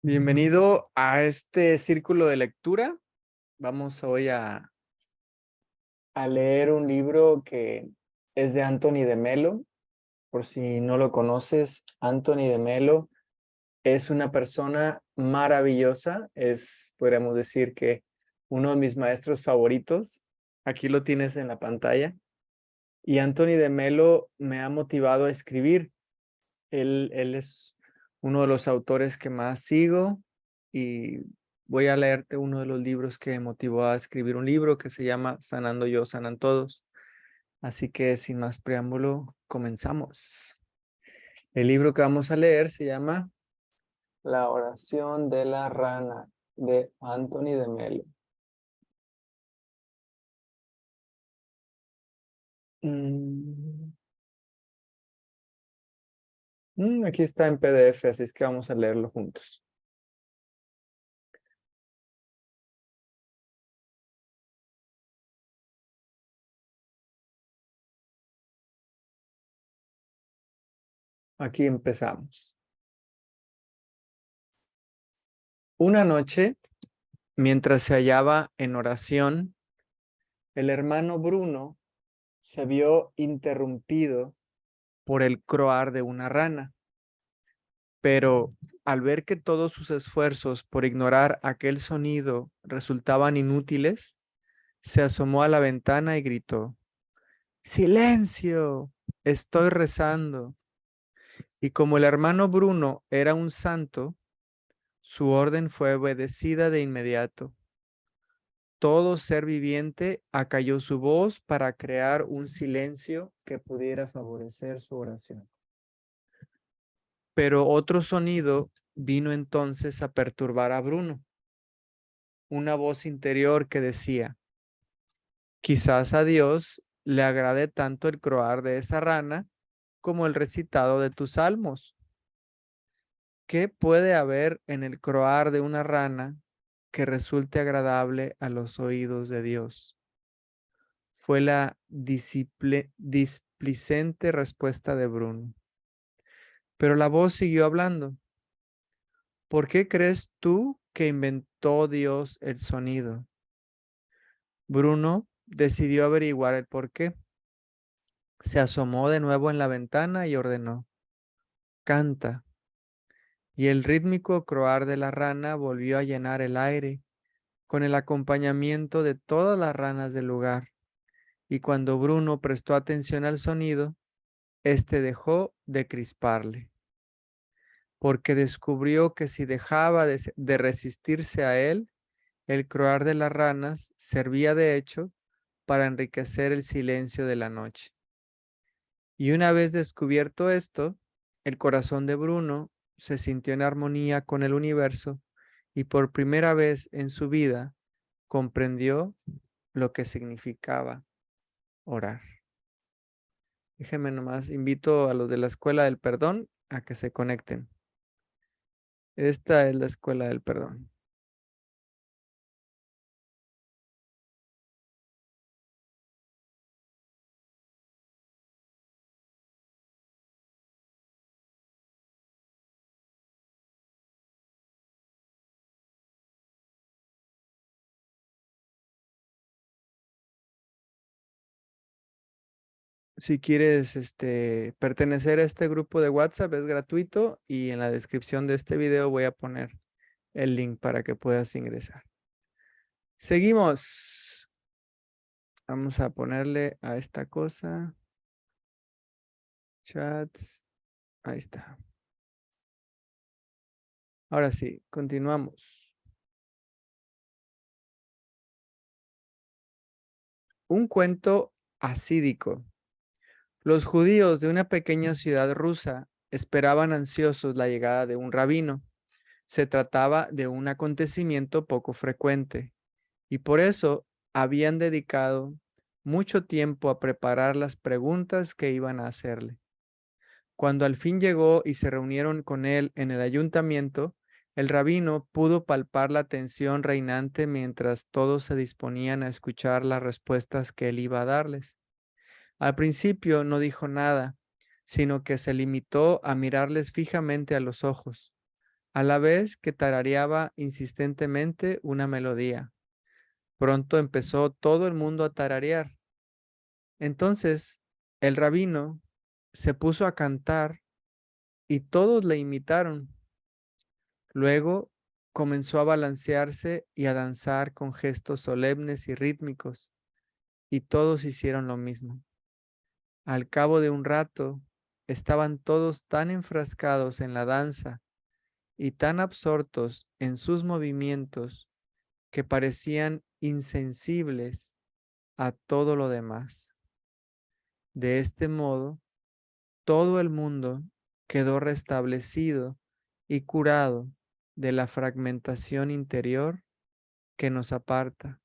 Bienvenido a este círculo de lectura. Vamos hoy a leer un libro que es de Anthony de Melo. Por si no lo conoces, Anthony de Melo es una persona maravillosa. Podríamos decir que uno de mis maestros favoritos. Aquí lo tienes en la pantalla. Y Anthony de Melo me ha motivado a escribir. Él es uno de los autores que más sigo y voy a leerte uno de los libros que me motivó a escribir un libro que se llama Sanando Yo, Sanan Todos. Así que sin más preámbulo, comenzamos. El libro que vamos a leer se llama La oración de la rana de Anthony de Melo. Aquí está en PDF, así es que vamos a leerlo juntos. Aquí empezamos. Una noche, mientras se hallaba en oración, el hermano Bruno se vio interrumpido por el croar de una rana, pero al ver que todos sus esfuerzos por ignorar aquel sonido resultaban inútiles, se asomó a la ventana y gritó: ¡Silencio! Estoy rezando. Y como el hermano Bruno era un santo, su orden fue obedecida de inmediato. Todo ser viviente acalló su voz para crear un silencio que pudiera favorecer su oración. Pero otro sonido vino entonces a perturbar a Bruno. Una voz interior que decía: quizás a Dios le agrade tanto el croar de esa rana como el recitado de tus salmos. ¿Qué puede haber en el croar de una rana que resulte agradable a los oídos de Dios? Fue la displicente respuesta de Bruno. Pero la voz siguió hablando. ¿Por qué crees tú que inventó Dios el sonido? Bruno decidió averiguar el por qué. Se asomó de nuevo en la ventana y ordenó: canta. Y el rítmico croar de la rana volvió a llenar el aire con el acompañamiento de todas las ranas del lugar. Y cuando Bruno prestó atención al sonido, éste dejó de crisparle, porque descubrió que si dejaba de resistirse a él, el croar de las ranas servía de hecho para enriquecer el silencio de la noche. Y una vez descubierto esto, el corazón de Bruno se sintió en armonía con el universo y por primera vez en su vida comprendió lo que significaba orar. Déjenme nomás, invito a los de la Escuela del Perdón a que se conecten. Esta es la Escuela del Perdón. Si quieres pertenecer a este grupo de WhatsApp, es gratuito y en la descripción de este video voy a poner el link para que puedas ingresar. Seguimos. Vamos a ponerle a esta cosa. Chats. Ahí está. Ahora sí, continuamos. Un cuento asídico. Los judíos de una pequeña ciudad rusa esperaban ansiosos la llegada de un rabino. Se trataba de un acontecimiento poco frecuente y por eso habían dedicado mucho tiempo a preparar las preguntas que iban a hacerle. Cuando al fin llegó y se reunieron con él en el ayuntamiento, el rabino pudo palpar la tensión reinante mientras todos se disponían a escuchar las respuestas que él iba a darles. Al principio no dijo nada, sino que se limitó a mirarles fijamente a los ojos. a la vez que tarareaba insistentemente una melodía. Pronto empezó todo el mundo a tararear. Entonces el rabino se puso a cantar y todos le imitaron. Luego comenzó a balancearse y a danzar con gestos solemnes y rítmicos, y todos hicieron lo mismo. Al cabo de un rato, estaban todos tan enfrascados en la danza y tan absortos en sus movimientos que parecían insensibles a todo lo demás. De este modo, todo el mundo quedó restablecido y curado de la fragmentación interior que nos aparta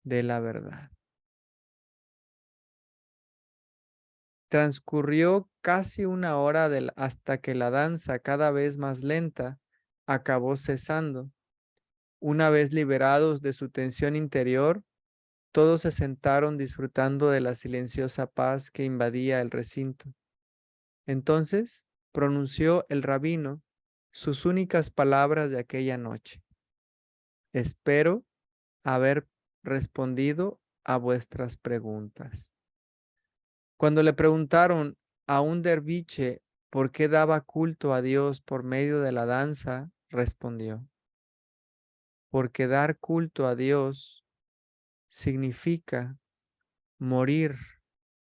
de la verdad. Transcurrió casi una hora hasta que la danza, cada vez más lenta, acabó cesando. Una vez liberados de su tensión interior, todos se sentaron disfrutando de la silenciosa paz que invadía el recinto. Entonces pronunció el rabino sus únicas palabras de aquella noche. Espero haber respondido a vuestras preguntas. Cuando le preguntaron a un derviche por qué daba culto a Dios por medio de la danza, respondió: porque dar culto a Dios significa morir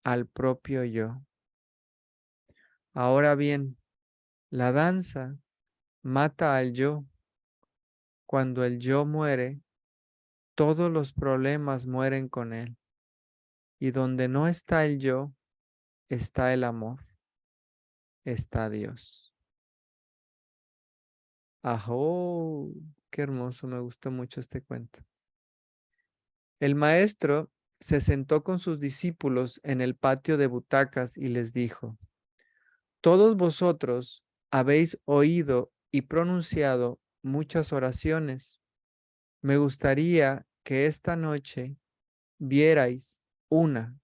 al propio yo. Ahora bien, la danza mata al yo. Cuando el yo muere, todos los problemas mueren con él. Y donde no está el yo, está el amor, está Dios. ¡Ajo! Qué hermoso, me gusta mucho este cuento. El maestro se sentó con sus discípulos en el patio de butacas y les dijo: todos vosotros habéis oído y pronunciado muchas oraciones. Me gustaría que esta noche vierais una.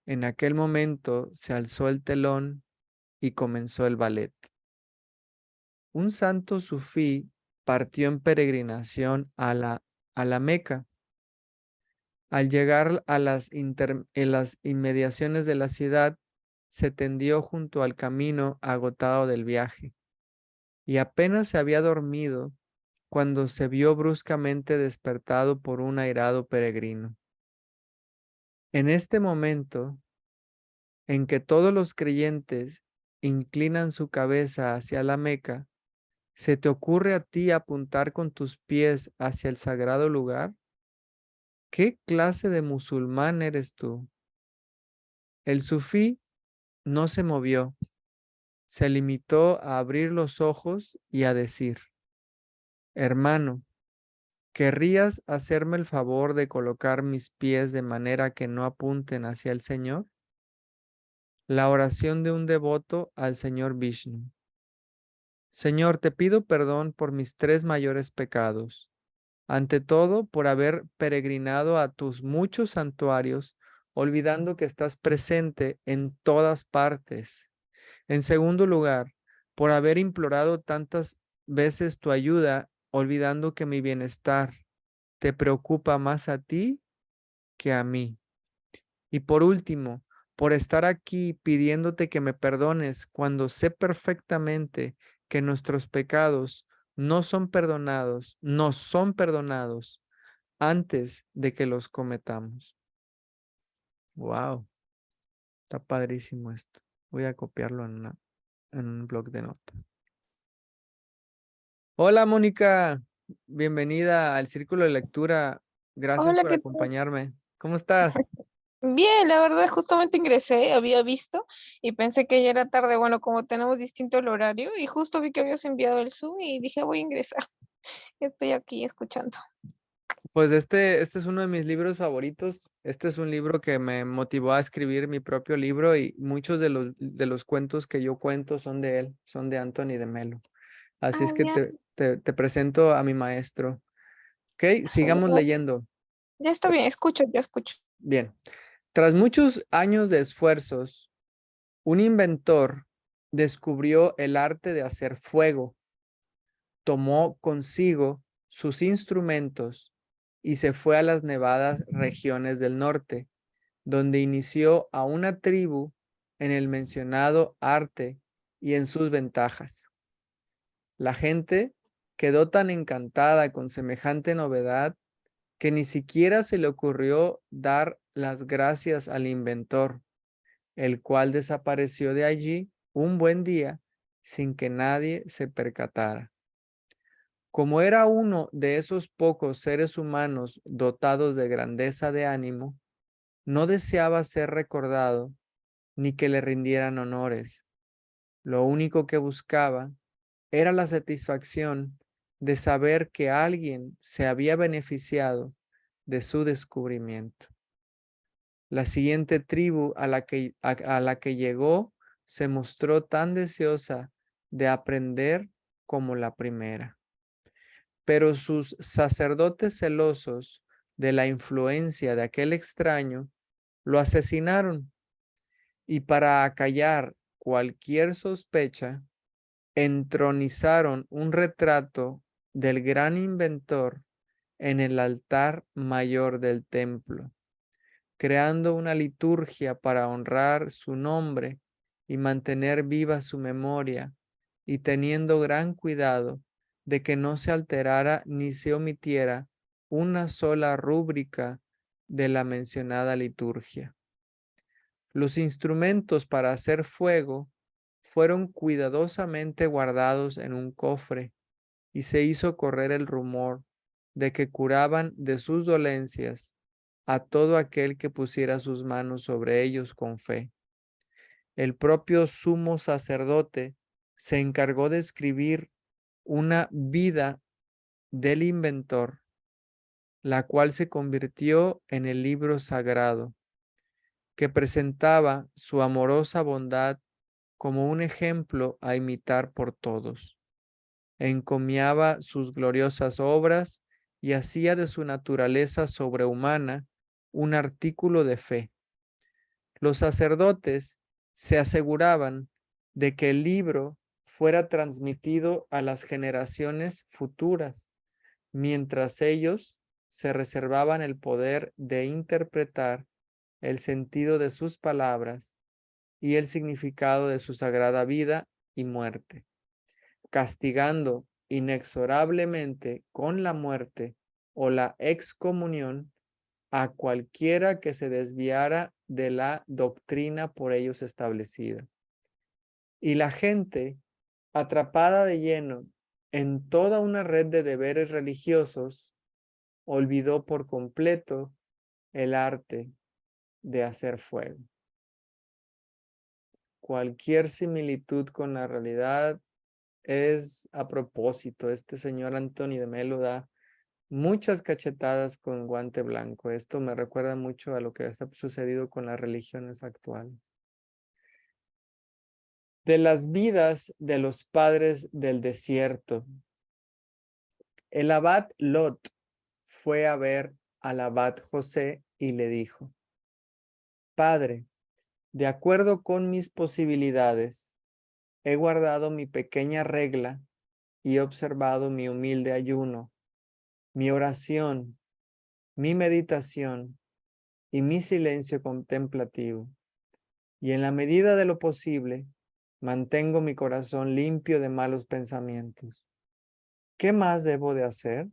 En aquel momento se alzó el telón y comenzó el ballet. Un santo sufí partió en peregrinación a la Meca. Al llegar a en las inmediaciones de la ciudad, se tendió junto al camino agotado del viaje y apenas se había dormido cuando se vio bruscamente despertado por un airado peregrino. En este momento en que todos los creyentes inclinan su cabeza hacia la Meca, ¿se te ocurre a ti apuntar con tus pies hacia el sagrado lugar? ¿Qué clase de musulmán eres tú? El sufí no se movió, se limitó a abrir los ojos y a decir: hermano, ¿querrías hacerme el favor de colocar mis pies de manera que no apunten hacia el Señor? La oración de un devoto al Señor Vishnu. Señor, te pido perdón por mis 3 mayores pecados. Ante todo, por haber peregrinado a tus muchos santuarios, olvidando que estás presente en todas partes. En segundo lugar, por haber implorado tantas veces tu ayuda, olvidando que mi bienestar te preocupa más a ti que a mí. Y por último, por estar aquí pidiéndote que me perdones cuando sé perfectamente que nuestros pecados no son perdonados antes de que los cometamos. Wow, está padrísimo esto. Voy a copiarlo en un blog de notas. Hola, Mónica, bienvenida al Círculo de Lectura. Gracias Hola, por ¿qué tal? acompañarme. ¿Cómo estás? Bien, la verdad, justamente ingresé, había visto y pensé que ya era tarde. Bueno, como tenemos distinto el horario, y justo vi que habías enviado el Zoom y dije, voy a ingresar. Estoy aquí escuchando. Pues este es uno de mis libros favoritos. Este es un libro que me motivó a escribir mi propio libro y muchos de los cuentos que yo cuento son de él, son de Anthony de Melo. Así Ah, es que ya, te presento a mi maestro. Ok, sigamos genial. leyendo. Ya está bien, escucho, yo escucho. Bien, tras muchos años de esfuerzos, un inventor descubrió el arte de hacer fuego. tomó consigo sus instrumentos y se fue a las nevadas regiones del norte, donde inició a una tribu en el mencionado arte y en sus ventajas. La gente quedó tan encantada con semejante novedad que ni siquiera se le ocurrió dar las gracias al inventor, el cual desapareció de allí un buen día sin que nadie se percatara. Como era uno de esos pocos seres humanos dotados de grandeza de ánimo, no deseaba ser recordado ni que le rindieran honores. Lo único que buscaba era la satisfacción de saber que alguien se había beneficiado de su descubrimiento. La siguiente tribu a la que llegó se mostró tan deseosa de aprender como la primera. Pero sus sacerdotes celosos de la influencia de aquel extraño lo asesinaron, y para acallar cualquier sospecha, entronizaron un retrato del gran inventor en el altar mayor del templo, creando una liturgia para honrar su nombre y mantener viva su memoria, y teniendo gran cuidado de que no se alterara ni se omitiera una sola rúbrica de la mencionada liturgia. Los instrumentos para hacer fuego fueron cuidadosamente guardados en un cofre, y se hizo correr el rumor de que curaban de sus dolencias a todo aquel que pusiera sus manos sobre ellos con fe. El propio sumo sacerdote se encargó de escribir una vida del inventor, la cual se convirtió en el libro sagrado, que presentaba su amorosa bondad como un ejemplo a imitar por todos. Encomiaba sus gloriosas obras y hacía de su naturaleza sobrehumana un artículo de fe. Los sacerdotes se aseguraban de que el libro fuera transmitido a las generaciones futuras, mientras ellos se reservaban el poder de interpretar el sentido de sus palabras y el significado de su sagrada vida y muerte, castigando inexorablemente con la muerte o la excomunión a cualquiera que se desviara de la doctrina por ellos establecida. Y la gente, atrapada de lleno en toda una red de deberes religiosos, olvidó por completo el arte de hacer fuego. Cualquier similitud con la realidad es a propósito. Este señor Anthony de Melo da muchas cachetadas con guante blanco. Esto me recuerda mucho a lo que ha sucedido con las religiones actuales. De las vidas de los padres del desierto. El abad Lot fue a ver al abad José y le dijo: Padre, de acuerdo con mis posibilidades, he guardado mi pequeña regla y he observado mi humilde ayuno, mi oración, mi meditación y mi silencio contemplativo, y en la medida de lo posible mantengo mi corazón limpio de malos pensamientos. ¿Qué más debo de hacer?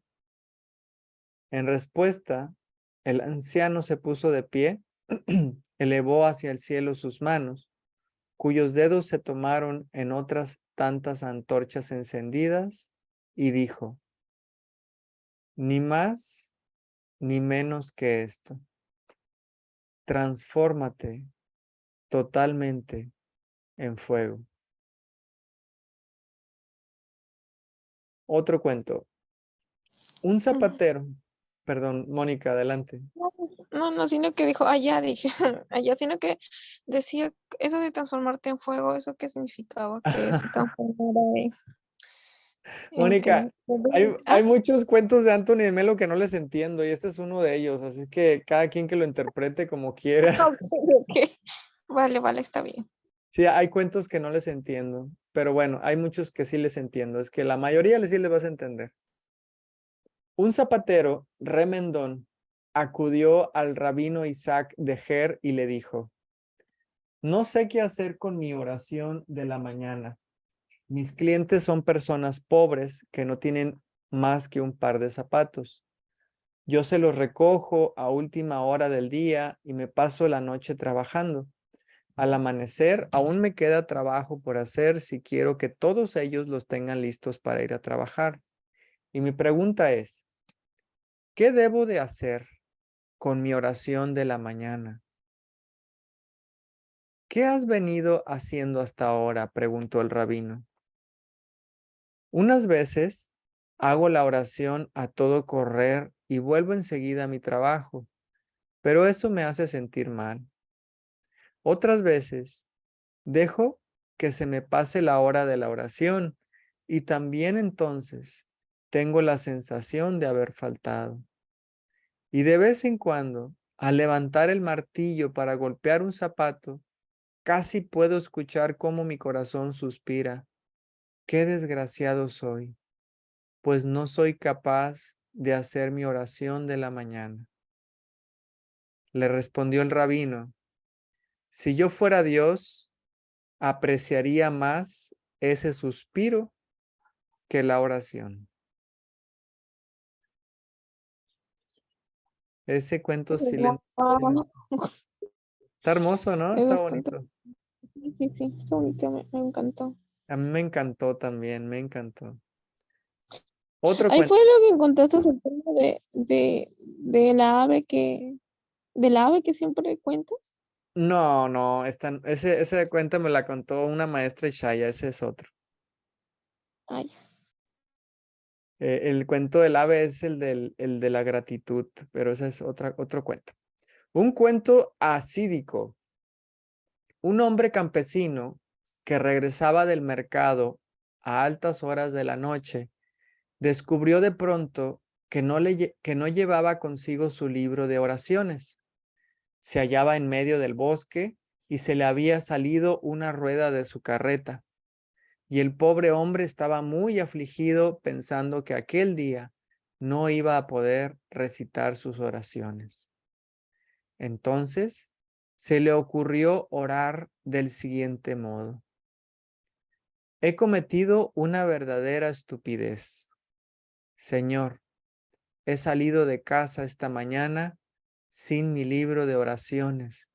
En respuesta, el anciano se puso de pie, elevó hacia el cielo sus manos, cuyos dedos se tomaron en otras tantas antorchas encendidas, y dijo: ni más ni menos que esto. Transfórmate totalmente en fuego. Otro cuento. Un zapatero, perdón, Mónica, adelante. No, sino que dijo, allá, dije, allá, sino que decía eso de transformarte en fuego, ¿eso qué significaba? Que se transformara en Mónica, qué. hay muchos cuentos de Anthony de Melo que no les entiendo, y este es uno de ellos, así que cada quien que lo interprete como quiera. Ok. Vale, está bien. Sí, hay cuentos que no les entiendo. pero bueno, hay muchos que sí les entiendo. Es que la mayoría sí les vas a entender. Un zapatero, remendón, acudió al rabino Isaac de Ger y le dijo: no sé qué hacer con mi oración de la mañana. Mis clientes son personas pobres que no tienen más que un par de zapatos. Yo se los recojo a última hora del día y me paso la noche trabajando. Al amanecer, aún me queda trabajo por hacer si quiero que todos ellos los tengan listos para ir a trabajar. Y mi pregunta es, ¿qué debo de hacer con mi oración de la mañana? ¿Qué has venido haciendo hasta ahora?, preguntó el rabino. Unas veces hago la oración a todo correr y vuelvo enseguida a mi trabajo, pero eso me hace sentir mal. Otras veces dejo que se me pase la hora de la oración y también entonces tengo la sensación de haber faltado. Y de vez en cuando, al levantar el martillo para golpear un zapato, casi puedo escuchar cómo mi corazón suspira. ¡Qué desgraciado soy! Pues no soy capaz de hacer mi oración de la mañana. Le respondió el rabino: si yo fuera Dios, apreciaría más ese suspiro que la oración. Ese cuento sí le... Wow, Está hermoso, ¿no? es Está bastante. bonito. Sí, sí, sí, está bonito, me encantó. A mí me encantó también, me encantó. Otro Ahí cuento. fue lo que encontraste el tema de de la ave que siempre cuentas. No, no, ese cuento me la contó una maestra Ishaya, ese es otro. Ay, El cuento del ave es el de la gratitud, pero ese es otro cuento. Un cuento asídico. Un hombre campesino que regresaba del mercado a altas horas de la noche descubrió de pronto que no llevaba consigo su libro de oraciones. Se hallaba en medio del bosque y se le había salido una rueda de su carreta. Y el pobre hombre estaba muy afligido pensando que aquel día no iba a poder recitar sus oraciones. Entonces se le ocurrió orar del siguiente modo: he cometido una verdadera estupidez. Señor, he salido de casa esta mañana sin mi libro de oraciones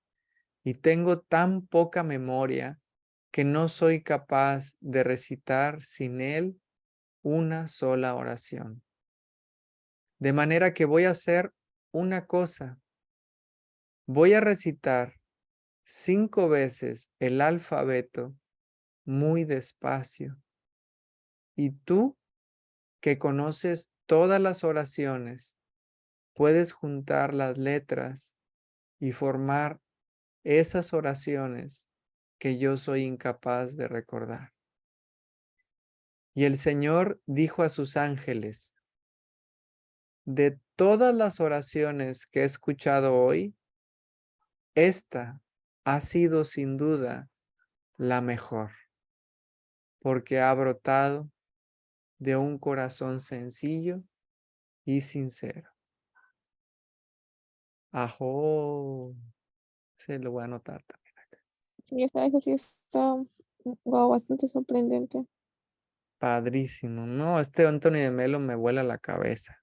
y tengo tan poca memoria que no soy capaz de recitar sin él una sola oración. De manera que voy a hacer una cosa. Voy a recitar 5 veces el alfabeto muy despacio. Y tú, que conoces todas las oraciones, puedes juntar las letras y formar esas oraciones que yo soy incapaz de recordar. Y el Señor dijo a sus ángeles: de todas las oraciones que he escuchado hoy, esta ha sido sin duda la mejor, porque ha brotado de un corazón sencillo y sincero. Ajo, se lo voy a anotar también. sí, eso sí está, wow, bastante sorprendente. Padrísimo. No, este Anthony de Melo me vuela la cabeza.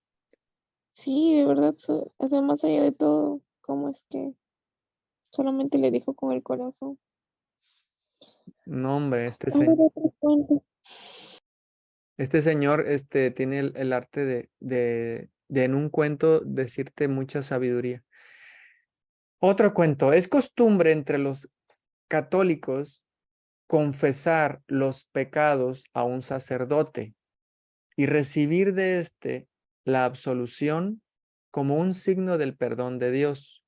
Sí, de verdad, o sea, más allá de todo, cómo es que solamente le dijo con el corazón. No, hombre, A ver, otro cuento. este señor tiene el arte de en un cuento decirte mucha sabiduría. Otro cuento. Es costumbre entre los católicos confesar los pecados a un sacerdote y recibir de éste la absolución como un signo del perdón de Dios.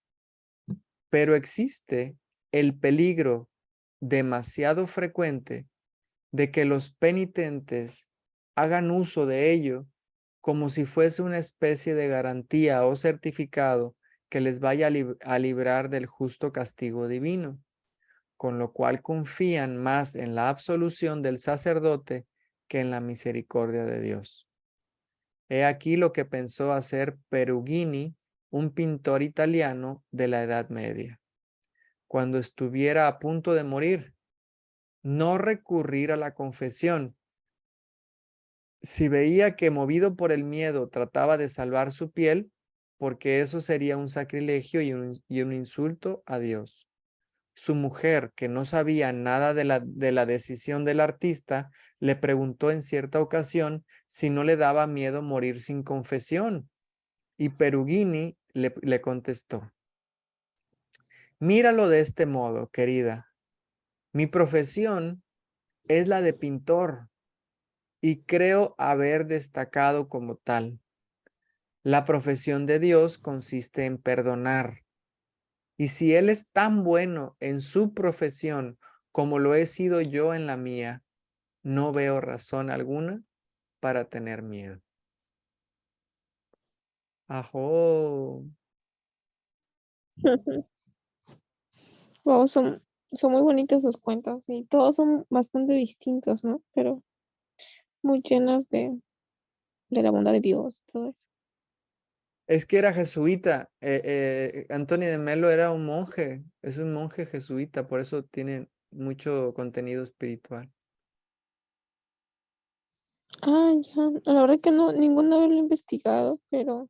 Pero existe el peligro demasiado frecuente de que los penitentes hagan uso de ello como si fuese una especie de garantía o certificado que les vaya a librar del justo castigo divino. con lo cual confían más en la absolución del sacerdote que en la misericordia de Dios. He aquí lo que pensó hacer Perugini, un pintor italiano de la Edad Media. Cuando estuviera a punto de morir, no recurrir a la confesión. Si veía que movido por el miedo trataba de salvar su piel, porque eso sería un sacrilegio y un insulto a Dios. Su mujer, que no sabía nada de la decisión del artista, le preguntó en cierta ocasión si no le daba miedo morir sin confesión. Y Perugini le contestó: míralo de este modo, querida. Mi profesión es la de pintor y creo haber destacado como tal. La profesión de Dios consiste en perdonar. Y si Él es tan bueno en su profesión como lo he sido yo en la mía, no veo razón alguna para tener miedo. Ajo. Wow, son muy bonitas sus cuentos y todos son bastante distintos, ¿no? Pero muy llenas de la bondad de Dios y todo eso. Es que era jesuita. Antonio de Melo era un monje. Es un monje jesuita, por eso tiene mucho contenido espiritual. Ah, ya. La verdad que no, ninguna vez lo he investigado, pero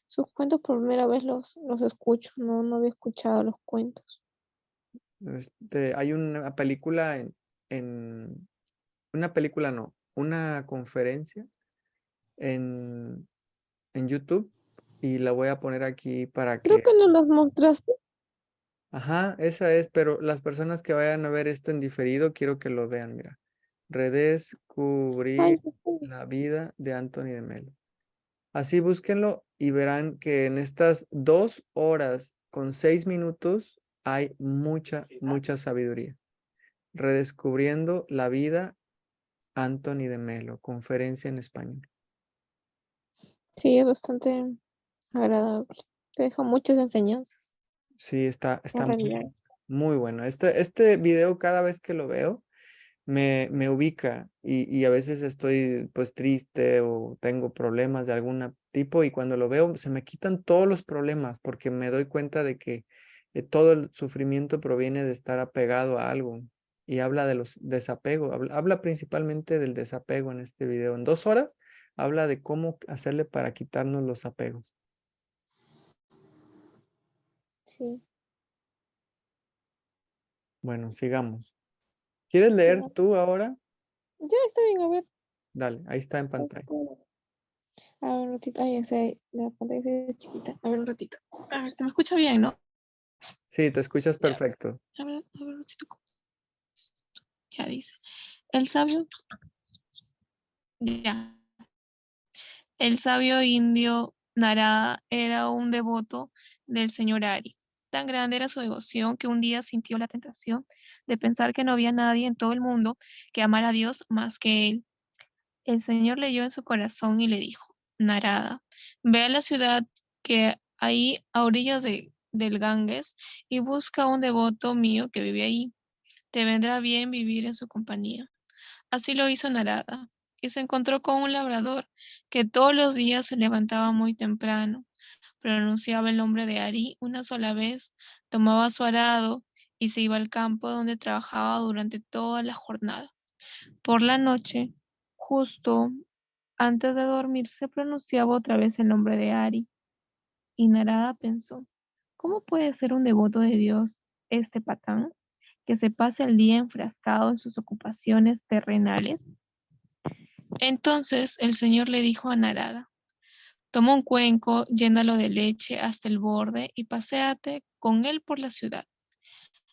sus cuentos por primera vez los escucho. No, no había escuchado los cuentos. Hay una película en una película no, una conferencia en, en YouTube y la voy a poner aquí para Creo que, que no los mostraste. ajá, esa es, pero las personas que vayan a ver esto en diferido, quiero que lo vean, mira. Ay, Redescubrir ya sé. la vida de Anthony de Melo. Así búsquenlo y verán que en estas 2 horas con 6 minutos hay mucha sabiduría. Redescubriendo la vida, Anthony de Melo, conferencia en español. Sí, es bastante agradable. Te deja muchas enseñanzas, Sí, está en realidad. muy bueno. Este video cada vez que lo veo me ubica y a veces estoy pues triste o tengo problemas de algún tipo y cuando lo veo se me quitan todos los problemas porque me doy cuenta de que todo el sufrimiento proviene de estar apegado a algo y habla de los desapego, habla principalmente del desapego en este video. En 2 horas habla de cómo hacerle para quitarnos los apegos. Sí. Bueno, sigamos. ¿Quieres leer Ya, tú ahora? ya está bien, a ver. Dale, ahí está en pantalla. A ver un ratito. Ay, ya sé, la pantalla se ve chiquita. A ver un ratito. A ver, se me escucha bien, ¿no? Sí, te escuchas Ya. perfecto. A ver un ratito. Ya dice. El sabio. Ya. El sabio indio Narada era un devoto del señor Ari. Tan grande era su devoción que un día sintió la tentación de pensar que no había nadie en todo el mundo que amara a Dios más que él. El Señor leyó en su corazón y le dijo: Narada, ve a la ciudad que hay a orillas del Ganges y busca a un devoto mío que vive ahí. Te vendrá bien vivir en su compañía. Así lo hizo Narada, y se encontró con un labrador que todos los días se levantaba muy temprano, pronunciaba el nombre de Ari una sola vez, tomaba su arado y se iba al campo donde trabajaba durante toda la jornada. Por la noche, justo antes de dormir, se pronunciaba otra vez el nombre de Ari, y Narada pensó: ¿cómo puede ser un devoto de Dios este patán, que se pasa el día enfrascado en sus ocupaciones terrenales? Entonces el Señor le dijo a Narada: toma un cuenco, llénalo de leche hasta el borde y paséate con él por la ciudad.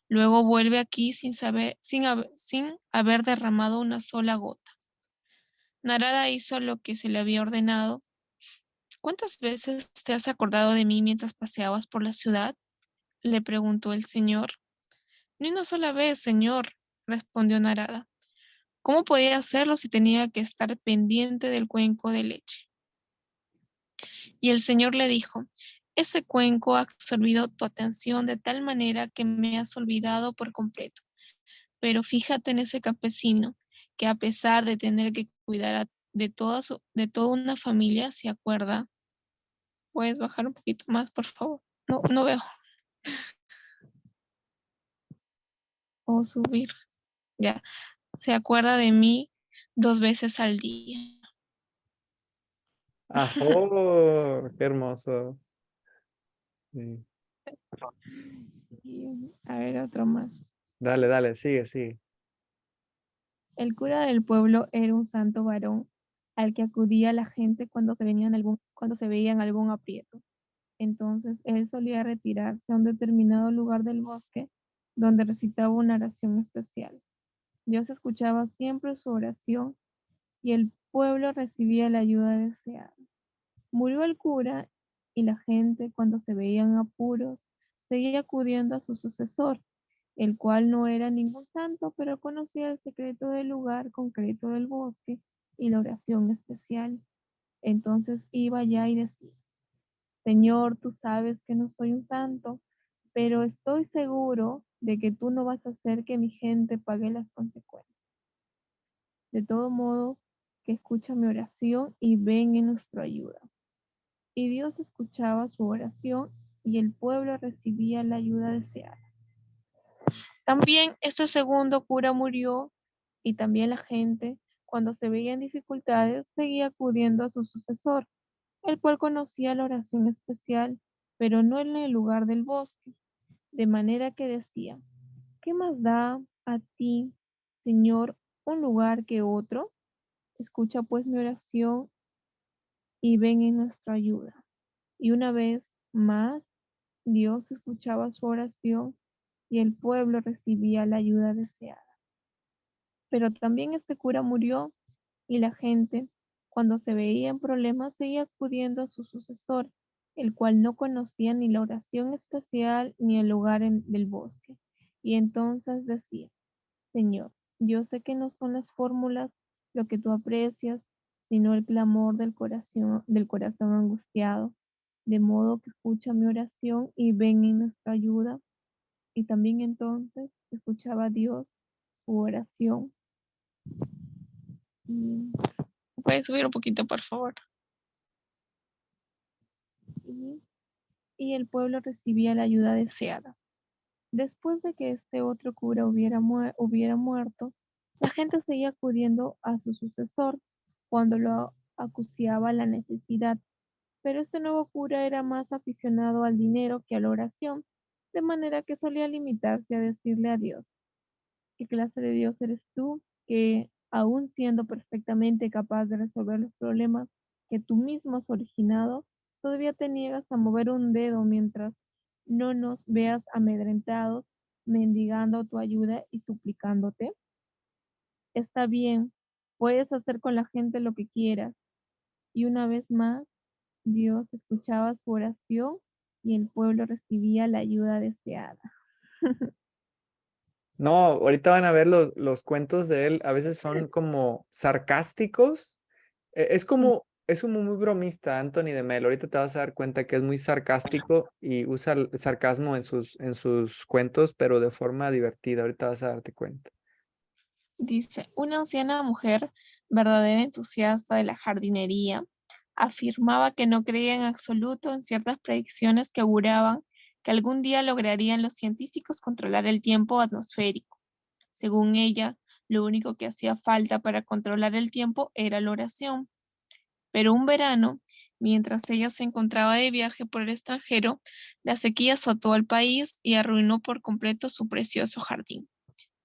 Luego vuelve aquí sin haber derramado una sola gota. Narada hizo lo que se le había ordenado. ¿Cuántas veces te has acordado de mí mientras paseabas por la ciudad?, le preguntó el Señor. Ni una sola vez, Señor, respondió Narada. ¿Cómo podía hacerlo si tenía que estar pendiente del cuenco de leche? Y el Señor le dijo: Ese cuenco ha absorbido tu atención de tal manera que me has olvidado por completo. Pero fíjate en ese campesino que a pesar de tener que cuidar de toda una familia, se acuerda. ¿Puedes bajar un poquito más, por favor? No, no veo. O subir. Ya. Se acuerda de mí 2 veces al día. ¡Ajo! ¡Qué hermoso! Sí. Y, a ver, otro más. Dale, dale, sigue, sigue. El cura del pueblo era un santo varón al que acudía la gente cuando se veía en algún aprieto. Entonces él solía retirarse a un determinado lugar del bosque donde recitaba una oración especial. Dios escuchaba siempre su oración y el pueblo recibía la ayuda deseada. Murió el cura y la gente, cuando se veían en apuros, seguía acudiendo a su sucesor, el cual no era ningún santo, pero conocía el secreto del lugar concreto del bosque y la oración especial. Entonces iba allá y decía: Señor, tú sabes que no soy un santo, pero estoy seguro de que tú no vas a hacer que mi gente pague las consecuencias. De todo modo, que escucha mi oración y ven en nuestra ayuda. Y Dios escuchaba su oración y el pueblo recibía la ayuda deseada. También este segundo cura murió y también la gente, cuando se veía en dificultades, seguía acudiendo a su sucesor, el cual conocía la oración especial, pero no en el lugar del bosque, de manera que decía: ¿qué más da a ti, Señor, un lugar que otro? Escucha pues mi oración y ven en nuestra ayuda. Y una vez más, Dios escuchaba su oración y el pueblo recibía la ayuda deseada. Pero también este cura murió y la gente, cuando se veía en problemas, seguía acudiendo a su sucesor, el cual no conocía ni la oración especial ni el lugar del bosque. Y entonces decía: Señor, yo sé que no son las fórmulas lo que tú aprecias, sino el clamor del corazón angustiado. De modo que escucha mi oración y ven en nuestra ayuda. Y también entonces escuchaba Dios su oración. Y puedes subir un poquito, por favor. Y, y el pueblo recibía la ayuda deseada. Después de que este otro cura hubiera muerto, la gente seguía acudiendo a su sucesor cuando lo acuciaba la necesidad, pero este nuevo cura era más aficionado al dinero que a la oración, de manera que solía limitarse a decirle a Dios: ¿qué clase de Dios eres tú, que, aun siendo perfectamente capaz de resolver los problemas que tú mismo has originado, todavía te niegas a mover un dedo mientras no nos veas amedrentados, mendigando tu ayuda y suplicándote? Está bien, puedes hacer con la gente lo que quieras. Y una vez más, Dios escuchaba su oración y el pueblo recibía la ayuda deseada. No, ahorita van a ver los cuentos de él, a veces son como sarcásticos. Es como muy bromista, Anthony de Mel. Ahorita te vas a dar cuenta que es muy sarcástico y usa el sarcasmo en sus cuentos, pero de forma divertida. Ahorita vas a darte cuenta. Dice: una anciana mujer, verdadera entusiasta de la jardinería, afirmaba que no creía en absoluto en ciertas predicciones que auguraban que algún día lograrían los científicos controlar el tiempo atmosférico. Según ella, lo único que hacía falta para controlar el tiempo era la oración. Pero un verano, mientras ella se encontraba de viaje por el extranjero, la sequía azotó al país y arruinó por completo su precioso jardín.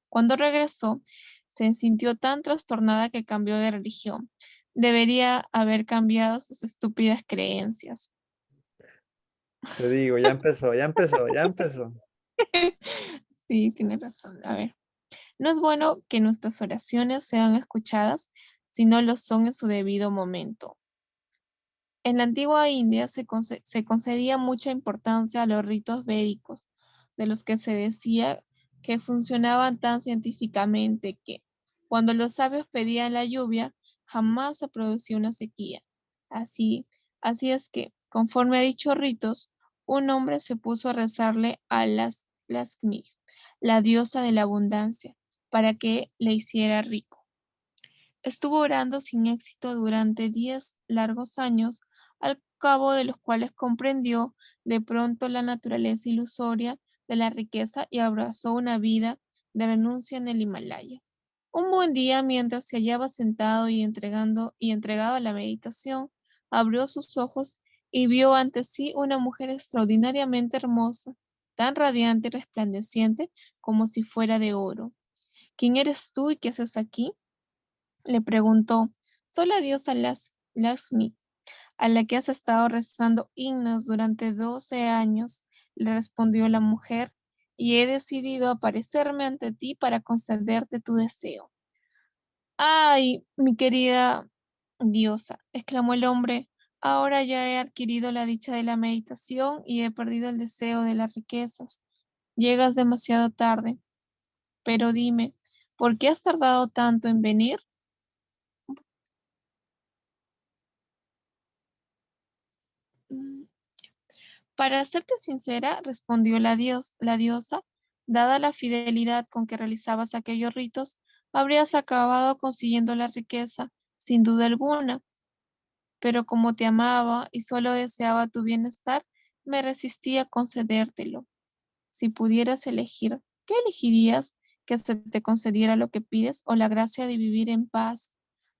Cuando regresó, se sintió tan trastornada que cambió de religión. Debería haber cambiado sus estúpidas creencias. Te digo, ya empezó, ya empezó, ya empezó. Sí, tiene razón. A ver, no es bueno que nuestras oraciones sean escuchadas si no lo son en su debido momento. En la antigua India se concedía mucha importancia a los ritos védicos, de los que se decía que funcionaban tan científicamente que, cuando los sabios pedían la lluvia, jamás se producía una sequía. Así, así es que, conforme a dichos ritos, un hombre se puso a rezarle a Lakshmi, la diosa de la abundancia, para que le hiciera rico. Estuvo orando sin éxito durante 10 largos años, al cabo de los cuales comprendió de pronto la naturaleza ilusoria de la riqueza y abrazó una vida de renuncia en el Himalaya. Un buen día, mientras se hallaba sentado y entregado a la meditación, abrió sus ojos y vio ante sí una mujer extraordinariamente hermosa, tan radiante y resplandeciente como si fuera de oro. ¿Quién eres tú y qué haces aquí?, le preguntó. Soy la diosa Lakshmi, a la que has estado rezando himnos durante 12 años, le respondió la mujer, y he decidido aparecerme ante ti para concederte tu deseo. Ay, mi querida diosa, exclamó el hombre, ahora ya he adquirido la dicha de la meditación y he perdido el deseo de las riquezas. Llegas demasiado tarde, pero dime, ¿por qué has tardado tanto en venir? Mm, Para serte sincera, respondió la diosa, dada la fidelidad con que realizabas aquellos ritos, habrías acabado consiguiendo la riqueza, sin duda alguna, pero como te amaba y solo deseaba tu bienestar, me resistí a concedértelo. Si pudieras elegir, ¿qué elegirías? ¿Que se te concediera lo que pides o la gracia de vivir en paz,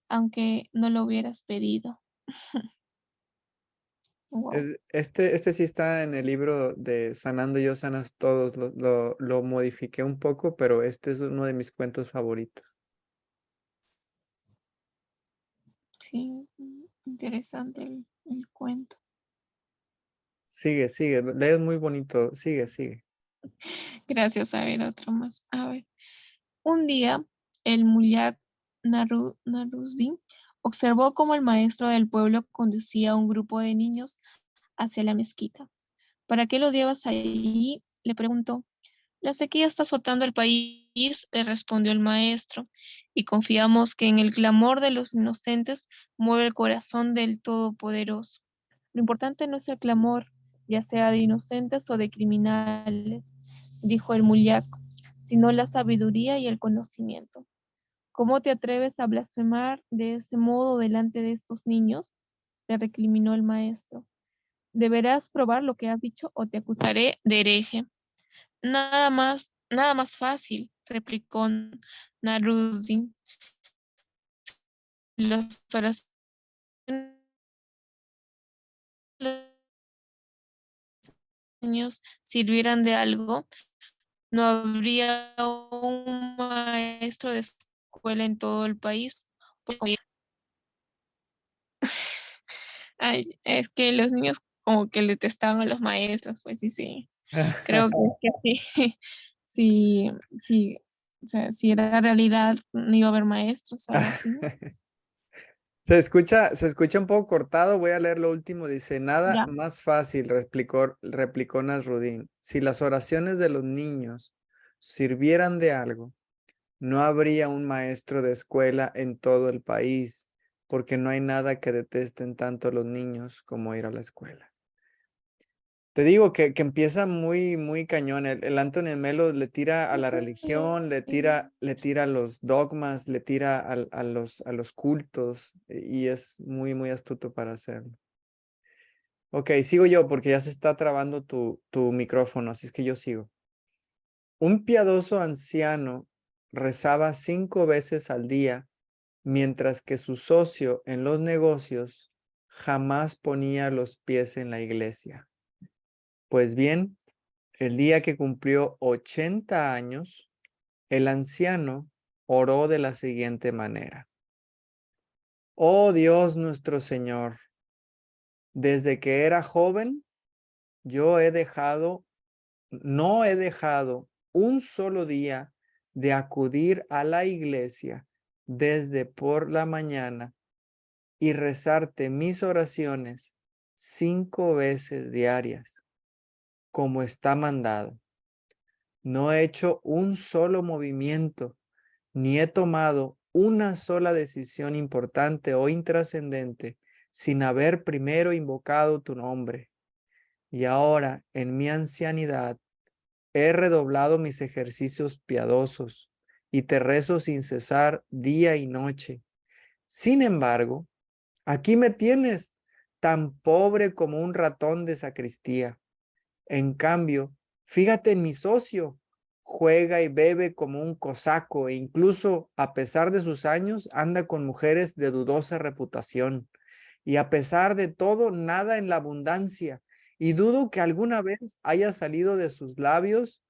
aunque no lo hubieras pedido? Wow. Este sí está en el libro de Sanando Yo Sanas Todos. Lo modifiqué un poco, pero este es uno de mis cuentos favoritos. Sí, interesante el cuento. Sigue, sigue. Lees muy bonito. Sigue, sigue. Gracias, a ver, otro más. A ver, un día el Mullat Narusdi observó cómo el maestro del pueblo conducía a un grupo de niños hacia la mezquita. ¿Para qué los llevas allí?, le preguntó. La sequía está azotando el país, le respondió el maestro, y confiamos que en el clamor de los inocentes mueve el corazón del Todopoderoso. Lo importante no es el clamor, ya sea de inocentes o de criminales, dijo el mullaco, sino la sabiduría y el conocimiento. ¿Cómo te atreves a blasfemar de ese modo delante de estos niños?, le recriminó el maestro. Deberás probar lo que has dicho o te acusaré de hereje. Nada más fácil, replicó Narudin. Los oraciones niños sirvieran de algo, no habría un maestro de escuela en todo el país. Ay, es que los niños como que le detestaban a los maestros, pues sí, sí. Creo que es que sí, sí, o sea, si era realidad, no iba a haber maestros o algo así, ¿no? Se escucha un poco cortado. Voy a leer lo último. Dice, nada Ya. más fácil, replicó Nasrudin. Si las oraciones de los niños sirvieran de algo, no habría un maestro de escuela en todo el país, porque no hay nada que detesten tanto los niños como ir a la escuela. Te digo que empieza muy, muy cañón. El Anthony Melo le tira a la religión, le tira a los dogmas, le tira a los cultos, y es muy, muy astuto para hacerlo. Ok, sigo yo porque ya se está trabando tu micrófono, así es que yo sigo. Un piadoso anciano rezaba 5 veces al día, mientras que su socio en los negocios jamás ponía los pies en la iglesia. Pues bien, el día que cumplió 80 años, el anciano oró de la siguiente manera. Oh Dios nuestro Señor, desde que era joven, no he dejado un solo día de acudir a la iglesia desde por la mañana y rezarte mis oraciones 5 veces diarias, como está mandado. No he hecho un solo movimiento, ni he tomado una sola decisión importante o intrascendente sin haber primero invocado tu nombre. y ahora, en mi ancianidad, he redoblado mis ejercicios piadosos y te rezo sin cesar día y noche. Sin embargo, aquí me tienes, tan pobre como un ratón de sacristía. En cambio, fíjate en mi socio, juega y bebe como un cosaco e incluso, a pesar de sus años, anda con mujeres de dudosa reputación. Y a pesar de todo, nada en la abundancia. Y dudo que alguna vez haya salido de sus labios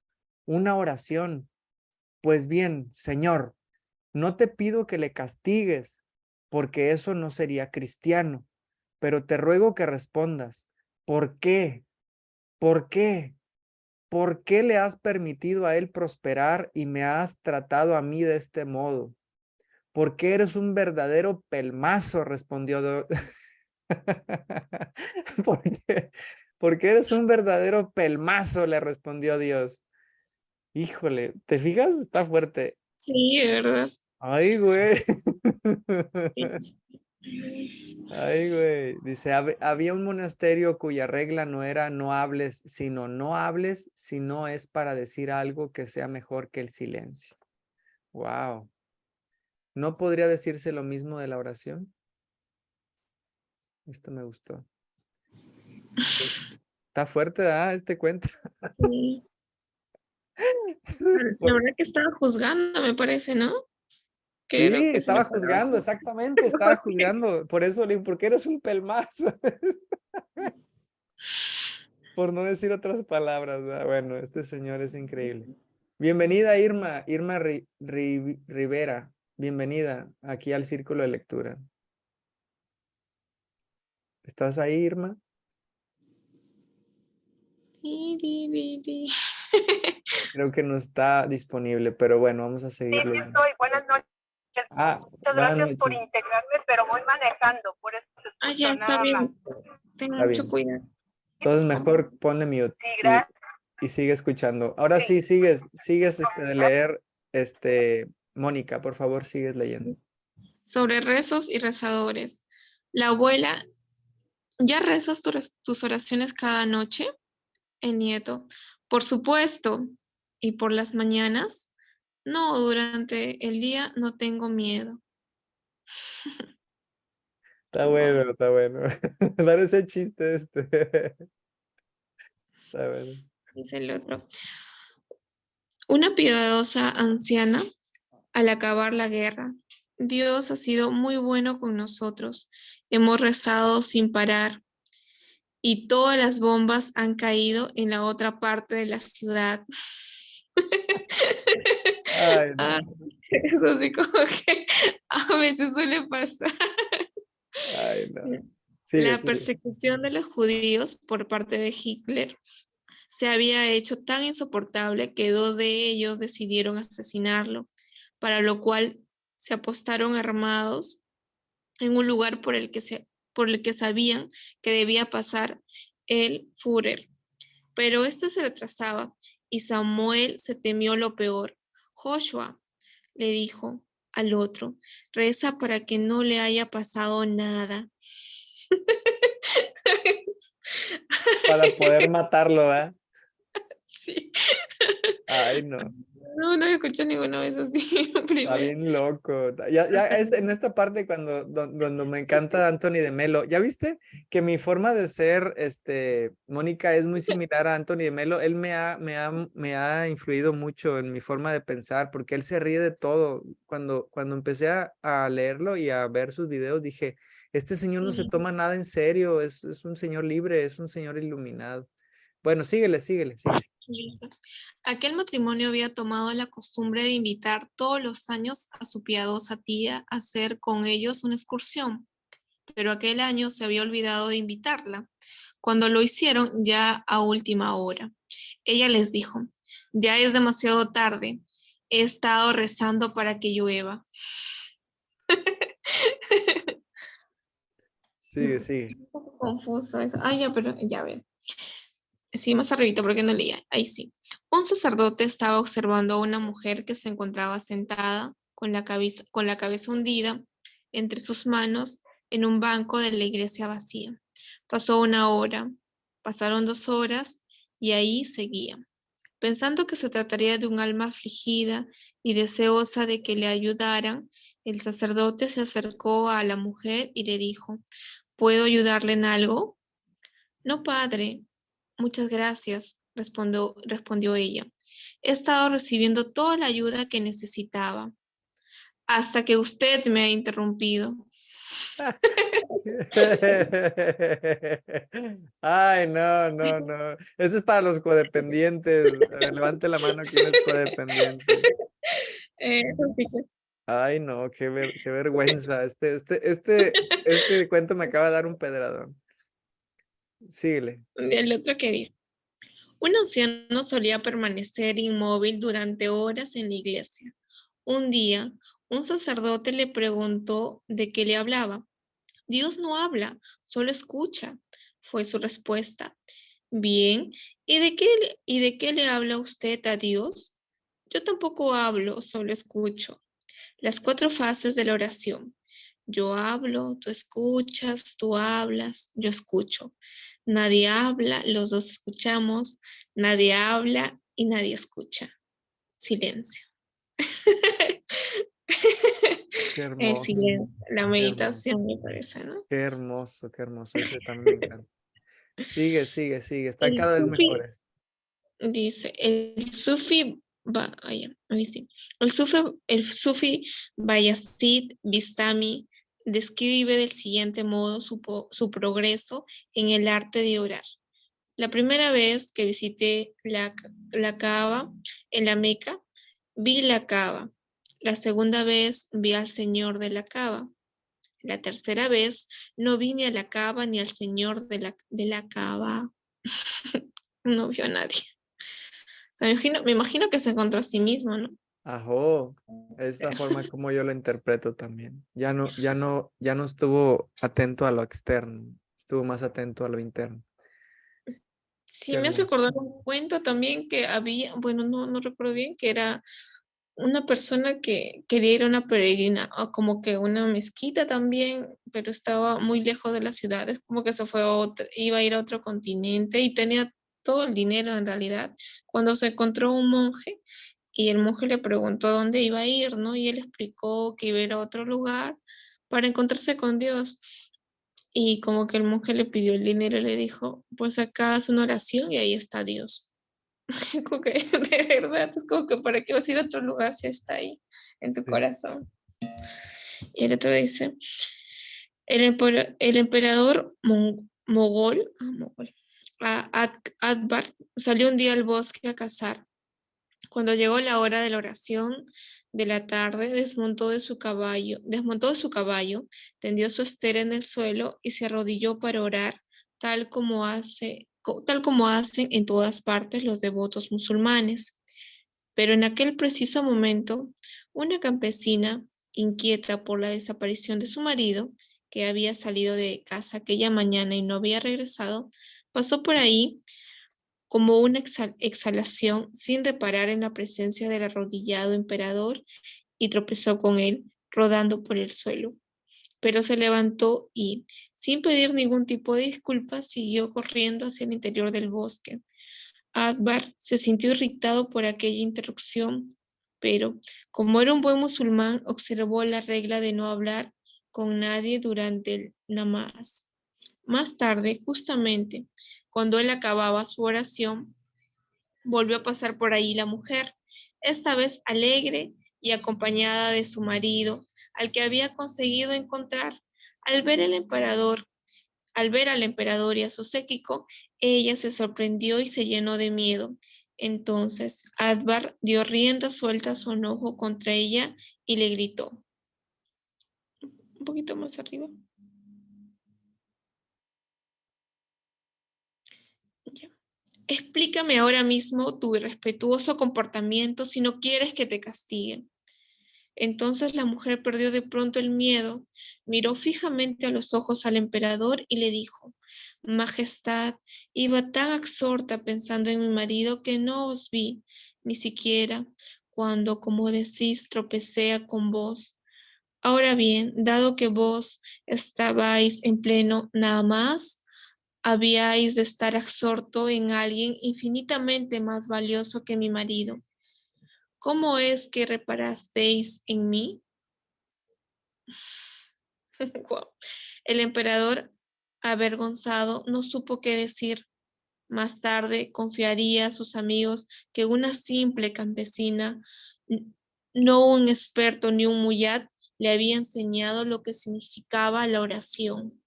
una oración. Pues bien, Señor, no te pido que le castigues, porque eso no sería cristiano, pero te ruego que respondas, ¿por qué? ¿Por qué? ¿Por qué le has permitido a él prosperar y me has tratado a mí de este modo? Porque eres un verdadero pelmazo, respondió. ¿Por qué? Porque eres un verdadero pelmazo, le respondió Dios. Híjole, ¿te fijas? Está fuerte. Sí, de verdad. Ay, güey. Sí. Ay, güey. Dice, había un monasterio cuya regla no era no hables, sino no hables si no es para decir algo que sea mejor que el silencio. Wow. ¿No podría decirse lo mismo de la oración? Esto me gustó. Está fuerte, ¿ah? Este cuento. Sí. La verdad que estaba juzgando, me parece, ¿no? Que Sí, era que se le estaba paraba. juzgando, exactamente, estaba juzgando. Por eso le digo, ¿por qué eres un pelmazo? Por no decir otras palabras, ¿verdad? Bueno, este señor es increíble. Bienvenida, Irma, Irma Rivera. Bienvenida aquí al Círculo de Lectura. ¿Estás ahí, Irma? Di. Creo que no está disponible, pero bueno, vamos a Sí, seguirlo. sí estoy. Buenas noches. Ah, Muchas buenas gracias por noches. integrarme, pero voy manejando, por eso se Ah, ya escucha está nada más. bien. Tenga Está mucho bien. cuidado. Entonces mejor ponle mute Sí, y, gracias. y sigue escuchando. Ahora Sí. sí, sigues de leer, Mónica, por favor, sigues leyendo. Sobre rezos y rezadores. La abuela, ¿ya rezas tus oraciones cada noche? El nieto, por supuesto. ¿Y por las mañanas? No, durante el día no tengo miedo. Está Wow, bueno, está bueno. Parece chiste este. Está bueno. dice el otro. Una piadosa anciana al acabar la guerra. Dios ha sido muy bueno con nosotros. Hemos rezado sin parar y todas las bombas han caído en la otra parte de la ciudad. Ay, Ah, no. es así como que a veces suele pasar. Ay, no. Sigue, La sigue. persecución de los judíos por parte de Hitler se había hecho tan insoportable que dos de ellos decidieron asesinarlo, para lo cual se apostaron armados en un lugar por el que sabían que debía pasar el Führer. Pero este se retrasaba y Samuel se temió lo peor. Joshua le dijo al otro, reza para que no le haya pasado nada. Para poder matarlo, ¿eh? Sí. Ay, no. No escuché ninguna vez así Está primero. bien loco. Ya es en esta parte cuando me encanta Anthony de Melo. ¿Ya viste que mi forma de ser, Mónica, es muy similar a Anthony de Melo? Él me ha influido mucho en mi forma de pensar porque él se ríe de todo. Cuando empecé a leerlo y a ver sus videos, dije, este señor no se Sí. toma nada en serio, es un señor libre, es un señor iluminado. Bueno, síguele. Aquel matrimonio había tomado la costumbre de invitar todos los años a su piadosa tía a hacer con ellos una excursión, pero aquel año se había olvidado de invitarla. Cuando lo hicieron ya a última hora, ella les dijo, ya es demasiado tarde, he estado rezando para que llueva. Sigue. Un poco confuso eso. Ah, ya, pero ya ver. Sí, más arribita porque no leía. Ahí sí. Un sacerdote estaba observando a una mujer que se encontraba sentada con la cabeza hundida entre sus manos en un banco de la iglesia vacía. Pasó una hora, Pasaron 2 horas y ahí seguía. Pensando que se trataría de un alma afligida y deseosa de que le ayudaran, el sacerdote se acercó a la mujer y le dijo, ¿puedo ayudarle en algo? No, padre. Muchas gracias, respondió ella. He estado recibiendo toda la ayuda que necesitaba, hasta que usted me ha interrumpido. Ay, no, no, no. Eso es para los codependientes. Levante la mano quien es codependiente. Ay, no, qué vergüenza. Este cuento me acaba de dar un pedradón. Síguele. El otro que dice, un anciano solía permanecer inmóvil durante horas en la iglesia. Un día, un sacerdote le preguntó de qué le hablaba. Dios no habla, solo escucha, fue su respuesta. Bien, ¿y de qué le habla usted a Dios? Yo tampoco hablo, solo escucho. Las 4 fases de la oración. Yo hablo, tú escuchas, tú hablas, yo escucho. Nadie habla, los dos escuchamos. Nadie habla y nadie escucha. Silencio. Qué hermoso, Silencio. La qué hermoso, meditación me parece, ¿no? qué hermoso, qué hermoso. Ese también me encanta. Sigue, sigue, sigue. Están El cada vez sufi, mejores. dice, ahí sí. El sufi Bayazid Bistami describe del siguiente modo su progreso en el arte de orar. La primera vez que visité la Kaaba en la Meca, vi la Kaaba. La segunda vez vi al Señor de la Kaaba. La tercera vez no vi ni a la Kaaba ni al Señor de la Kaaba. No vio a nadie. O sea, me imagino que se encontró a sí mismo, ¿no? Ajo, es la forma como yo lo interpreto también. Ya no estuvo atento a lo externo, estuvo más atento a lo interno. Sí, Qué me hace hermoso. acordar un cuento también que había, bueno, no recuerdo bien, que era una persona que quería ir a una peregrina, o como que una mezquita también, pero estaba muy lejos de la ciudad, es como que se fue iba a ir a otro continente y tenía todo el dinero en realidad. Cuando se encontró un monje y el monje le preguntó a dónde iba a ir, ¿no? Y él explicó que iba a ir a otro lugar para encontrarse con Dios. Y como que el monje le pidió el dinero y le dijo, pues acá haz una oración y ahí está Dios. Como que de verdad, es como que para qué vas a ir a otro lugar si está ahí, en tu Sí. corazón. Y el otro dice, el emperador mogol, Akbar, salió un día al bosque a cazar. Cuando llegó la hora de la oración de la tarde, desmontó de su caballo, tendió su estera en el suelo y se arrodilló para orar, tal como hacen en todas partes los devotos musulmanes. Pero en aquel preciso momento, una campesina, inquieta por la desaparición de su marido, que había salido de casa aquella mañana y no había regresado, pasó por ahí como una exhalación sin reparar en la presencia del arrodillado emperador y tropezó con él, rodando por el suelo. Pero se levantó y, sin pedir ningún tipo de disculpas, siguió corriendo hacia el interior del bosque. Akbar se sintió irritado por aquella interrupción, pero, como era un buen musulmán, observó la regla de no hablar con nadie durante el namaz. Más tarde, justamente, cuando él acababa su oración, volvió a pasar por ahí la mujer, esta vez alegre y acompañada de su marido, al que había conseguido encontrar. Al ver el emperador, al ver al emperador y a su séquito, ella se sorprendió y se llenó de miedo. Entonces, Adbar dio rienda suelta a su enojo contra ella y le gritó. Un poquito más arriba. Ya. Explícame ahora mismo tu irrespetuoso comportamiento si no quieres que te castiguen. Entonces la mujer perdió de pronto el miedo, miró fijamente a los ojos al emperador y le dijo, Majestad, iba tan absorta pensando en mi marido que no os vi, ni siquiera cuando, como decís, tropecé con vos. Ahora bien, dado que vos estabais en pleno nada más, habíais de estar absorto en alguien infinitamente más valioso que mi marido. ¿Cómo es que reparasteis en mí? Guau. El emperador, avergonzado, no supo qué decir. Más tarde confiaría a sus amigos que una simple campesina, no un experto ni un muyat, le había enseñado lo que significaba la oración.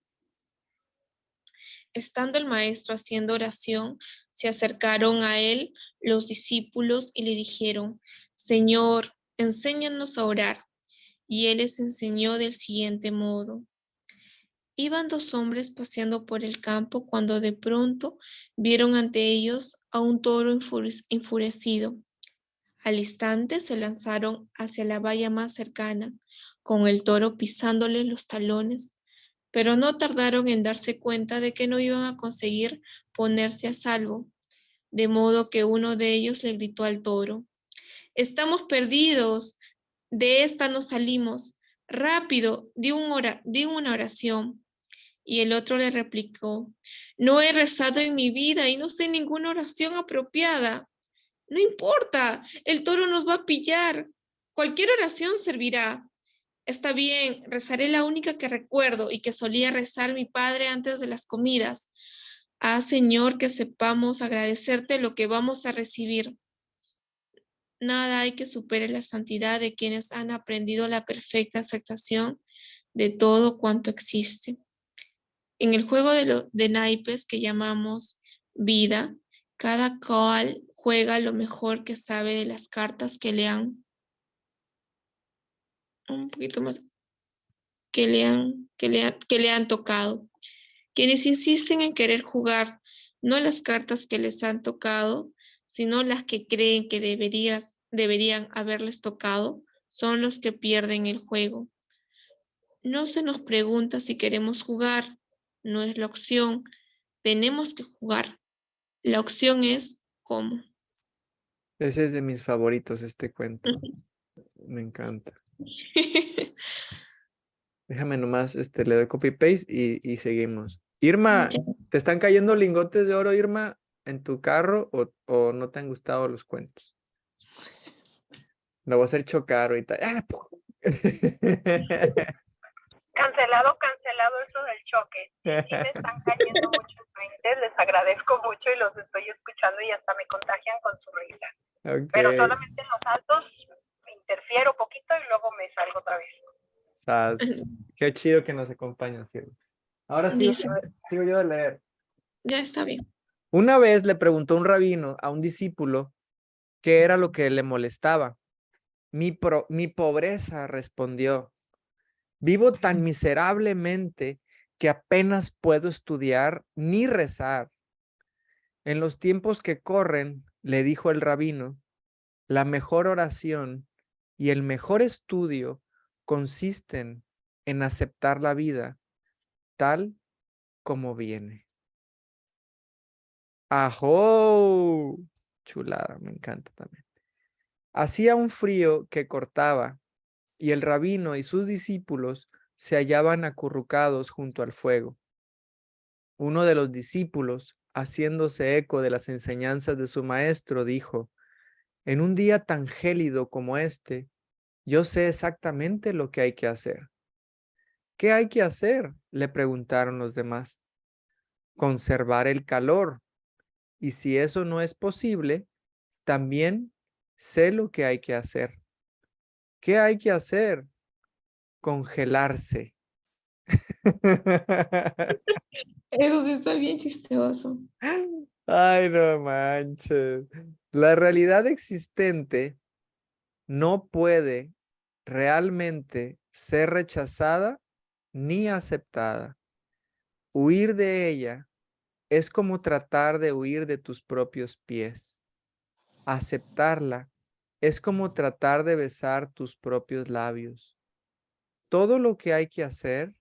Estando el maestro haciendo oración, se acercaron a él los discípulos y le dijeron, Señor, enséñanos a orar. Y él les enseñó del siguiente modo. Iban dos hombres paseando por el campo cuando de pronto vieron ante ellos a un toro enfurecido. Al instante se lanzaron hacia la valla más cercana, con el toro pisándole los talones, pero no tardaron en darse cuenta de que no iban a conseguir ponerse a salvo, de modo que uno de ellos le gritó al toro, «Estamos perdidos, de esta no salimos, rápido, di una oración». Y el otro le replicó, «No he rezado en mi vida y no sé ninguna oración apropiada». «No importa, el toro nos va a pillar. Cualquier oración servirá». «Está bien, rezaré la única que recuerdo y que solía rezar mi padre antes de las comidas. Haz, Señor, que sepamos agradecerte lo que vamos a recibir». Nada hay que supere la santidad de quienes han aprendido la perfecta aceptación de todo cuanto existe. En el juego de naipes que llamamos vida, cada cual juega lo mejor que sabe de las cartas que le han, un poquito más, que le han tocado. Quienes insisten en querer jugar no las cartas que les han tocado, sino las que creen que deberían haberles tocado, son los que pierden el juego. No se nos pregunta si queremos jugar, no es la opción, tenemos que jugar. La opción es cómo. Ese es de mis favoritos, este cuento. Me encanta. Déjame nomás, le doy copy paste y seguimos. Irma, Ya. ¿te están cayendo lingotes de oro, Irma, en tu carro o no te han gustado los cuentos? Lo voy a hacer chocar ahorita. ¡Ah! Cancelado eso del choque. Sí me están cayendo muchos 20, les agradezco mucho y los estoy escuchando y hasta me contagian con su risa. Ok. Pero solamente en los altos interfiero poquito y luego me salgo otra vez. Qué chido que nos acompañan, Irma. Ahora sí, Dice, sigo yo de leer. ya está bien. Una vez le preguntó un rabino a un discípulo qué era lo que le molestaba. Mi pobreza, respondió. Vivo tan miserablemente que apenas puedo estudiar ni rezar. En los tiempos que corren, le dijo el rabino, la mejor oración y el mejor estudio consisten en aceptar la vida tal como viene. ¡Ajo! Chulada, me encanta también. Hacía un frío que cortaba y el rabino y sus discípulos se hallaban acurrucados junto al fuego. Uno de los discípulos, haciéndose eco de las enseñanzas de su maestro, dijo, en un día tan gélido como este, yo sé exactamente lo que hay que hacer. ¿Qué hay que hacer?, le preguntaron los demás. Conservar el calor. Y si eso no es posible, también sé lo que hay que hacer. ¿Qué hay que hacer? Congelarse. Eso sí está bien chistoso. Ay, no manches. La realidad existente no puede realmente ser rechazada ni aceptada. Huir de ella es como tratar de huir de tus propios pies. Aceptarla es como tratar de besar tus propios labios. Todo lo que hay que hacer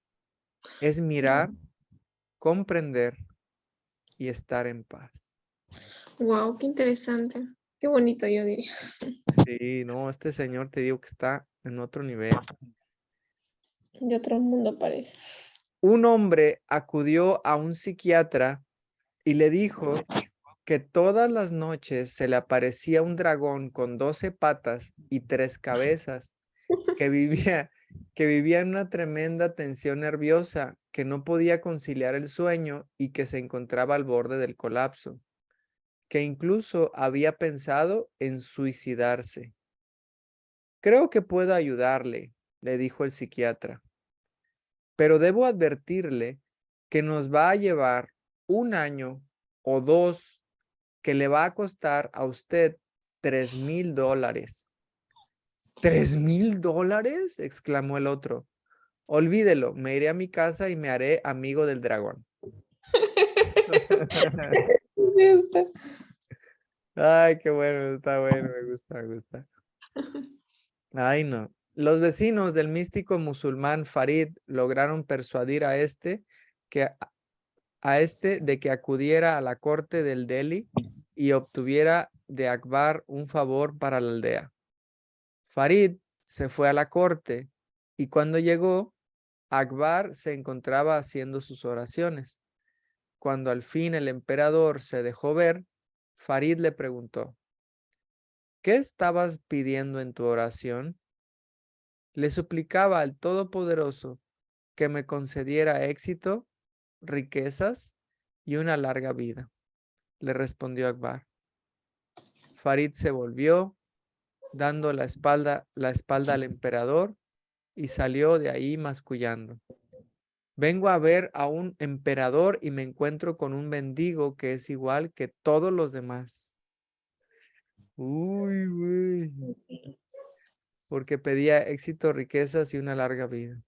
es mirar, comprender y estar en paz. Wow, qué interesante. Qué bonito, yo diría. Sí, no, este señor te digo que está en otro nivel. De otro mundo parece. un hombre acudió a un psiquiatra y le dijo que todas las noches se le aparecía un dragón con 12 patas y 3 cabezas, que vivía, que vivía en una tremenda tensión nerviosa, que no podía conciliar el sueño y que se encontraba al borde del colapso, que incluso había pensado en suicidarse. Creo que puedo ayudarle, le dijo el psiquiatra, pero debo advertirle que nos va a llevar 1 año o 2, que le va a costar a usted $3,000. ¿$3,000? Exclamó el otro. Olvídelo, me iré a mi casa y me haré amigo del dragón. Ay, qué bueno, está bueno, me gusta, me gusta. Ay, no. Los vecinos del místico musulmán Farid lograron persuadir a este de que acudiera a la corte del Delhi y obtuviera de Akbar un favor para la aldea. Farid se fue a la corte y cuando llegó, Akbar se encontraba haciendo sus oraciones. Cuando al fin el emperador se dejó ver, Farid le preguntó: ¿qué estabas pidiendo en tu oración? Le suplicaba al Todopoderoso que me concediera éxito, riquezas y una larga vida, le respondió Akbar. Farid se volvió, dando la espalda al emperador, y salió de ahí mascullando. Vengo a ver a un emperador y me encuentro con un mendigo que es igual que todos los demás. Uy, güey. Porque pedía éxito, riquezas y una larga vida.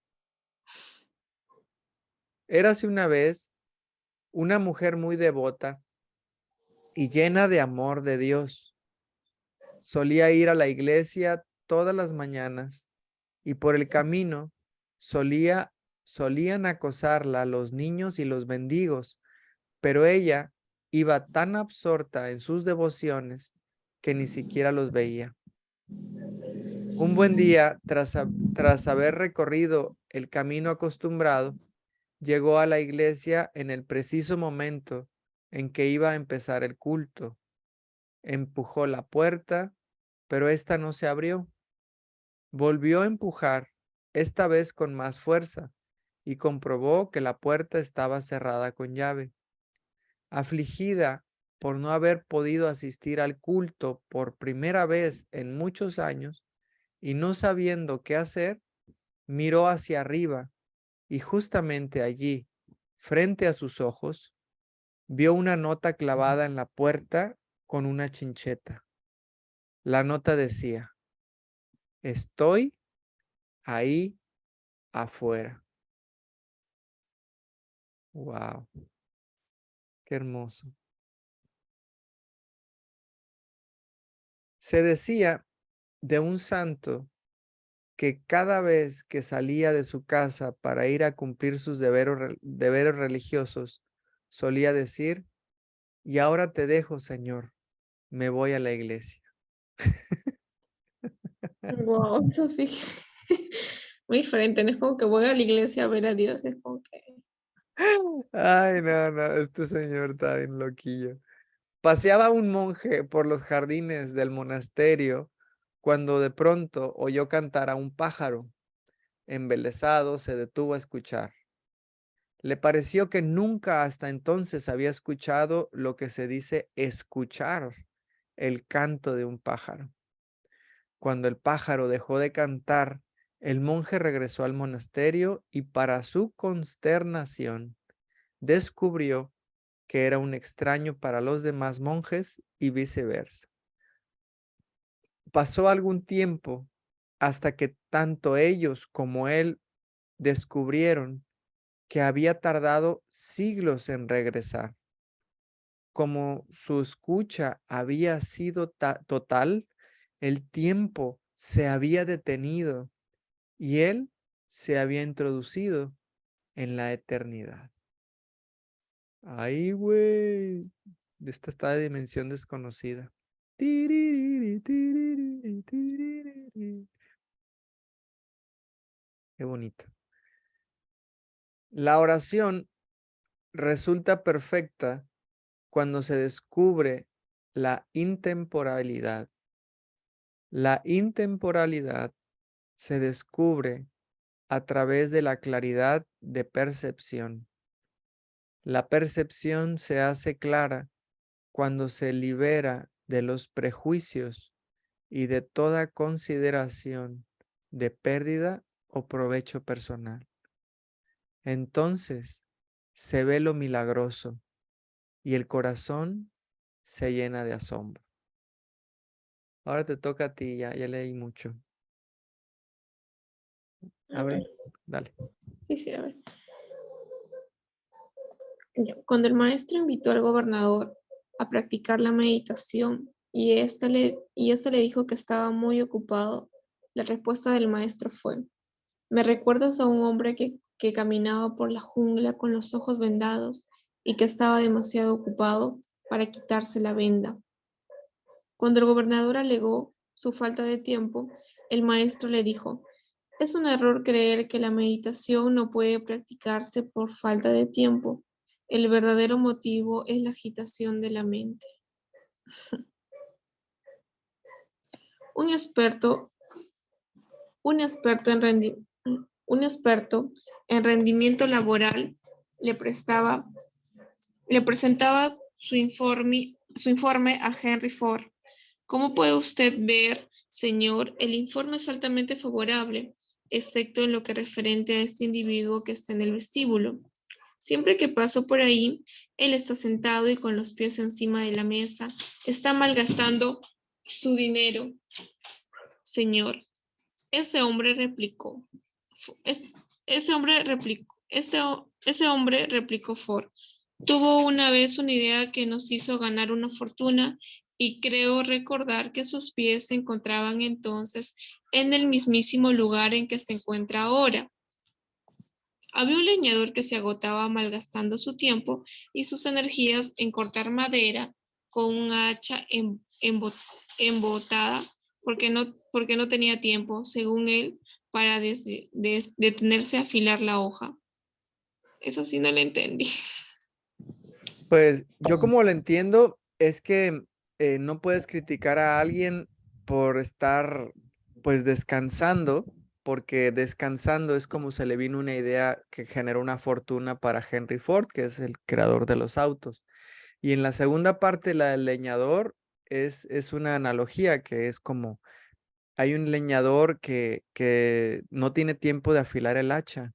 Érase una vez una mujer muy devota y llena de amor de Dios. Solía ir a la iglesia todas las mañanas y por el camino solían acosarla los niños y los mendigos, pero ella iba tan absorta en sus devociones que ni siquiera los veía. Un buen día, tras haber recorrido el camino acostumbrado, llegó a la iglesia en el preciso momento en que iba a empezar el culto. Empujó la puerta, pero ésta no se abrió. Volvió a empujar, esta vez con más fuerza, y comprobó que la puerta estaba cerrada con llave. Afligida por no haber podido asistir al culto por primera vez en muchos años y no sabiendo qué hacer, miró hacia arriba y justamente allí, frente a sus ojos, vio una nota clavada en la puerta con una chincheta. La nota decía: estoy ahí afuera. Wow, qué hermoso. Se decía de un santo que cada vez que salía de su casa para ir a cumplir sus deberes religiosos, solía decir: y ahora te dejo, Señor, me voy a la iglesia. Wow, eso sí. Muy diferente, no es como que voy a la iglesia a ver a Dios, es como que... Ay, no, no, este señor está bien loquillo. Paseaba un monje por los jardines del monasterio cuando de pronto oyó cantar a un pájaro. Embelesado, se detuvo a escuchar. Le pareció que nunca hasta entonces había escuchado lo que se dice escuchar el canto de un pájaro. Cuando el pájaro dejó de cantar, el monje regresó al monasterio y para su consternación descubrió que era un extraño para los demás monjes y viceversa. Pasó algún tiempo hasta que tanto ellos como él descubrieron que había tardado siglos en regresar. Como su escucha había sido total, el tiempo se había detenido y él se había introducido en la eternidad. Ay, güey, de esta dimensión desconocida. Tiririri, tiririri, tiririri. Qué bonito. La oración resulta perfecta cuando se descubre la intemporalidad. La intemporalidad se descubre a través de la claridad de percepción. La percepción se hace clara cuando se libera de los prejuicios y de toda consideración de pérdida o provecho personal. Entonces se ve lo milagroso y el corazón se llena de asombro. Ahora te toca a ti, ya leí mucho. A ver, dale. Sí, a ver. Ya, cuando el maestro invitó al gobernador a practicar la meditación y éste le dijo que estaba muy ocupado, la respuesta del maestro fue: me recuerdas a un hombre que caminaba por la jungla con los ojos vendados y que estaba demasiado ocupado para quitarse la venda. Cuando el gobernador alegó su falta de tiempo, el maestro le dijo: es un error creer que la meditación no puede practicarse por falta de tiempo. El verdadero motivo es la agitación de la mente. Un experto, un experto en rendi- un experto en rendimiento laboral le presentaba su informe a Henry Ford. Como puede usted ver, señor, el informe es altamente favorable, excepto en lo que referente a este individuo que está en el vestíbulo. Siempre que paso por ahí, él está sentado y con los pies encima de la mesa. Está malgastando su dinero, señor. Ese hombre replicó. Ese hombre replicó Ford. Tuvo una vez una idea que nos hizo ganar una fortuna y creo recordar que sus pies se encontraban entonces en el mismísimo lugar en que se encuentra ahora. Había un leñador que se agotaba malgastando su tiempo y sus energías en cortar madera con un hacha embotada porque no tenía tiempo, según él, para detenerse a afilar la hoja. Eso sí no lo entendí. Pues yo como lo entiendo es que no puedes criticar a alguien por estar pues descansando, porque descansando es como se le vino una idea que generó una fortuna para Henry Ford, que es el creador de los autos. Y en la segunda parte, la del leñador, es una analogía que es como hay un leñador que no tiene tiempo de afilar el hacha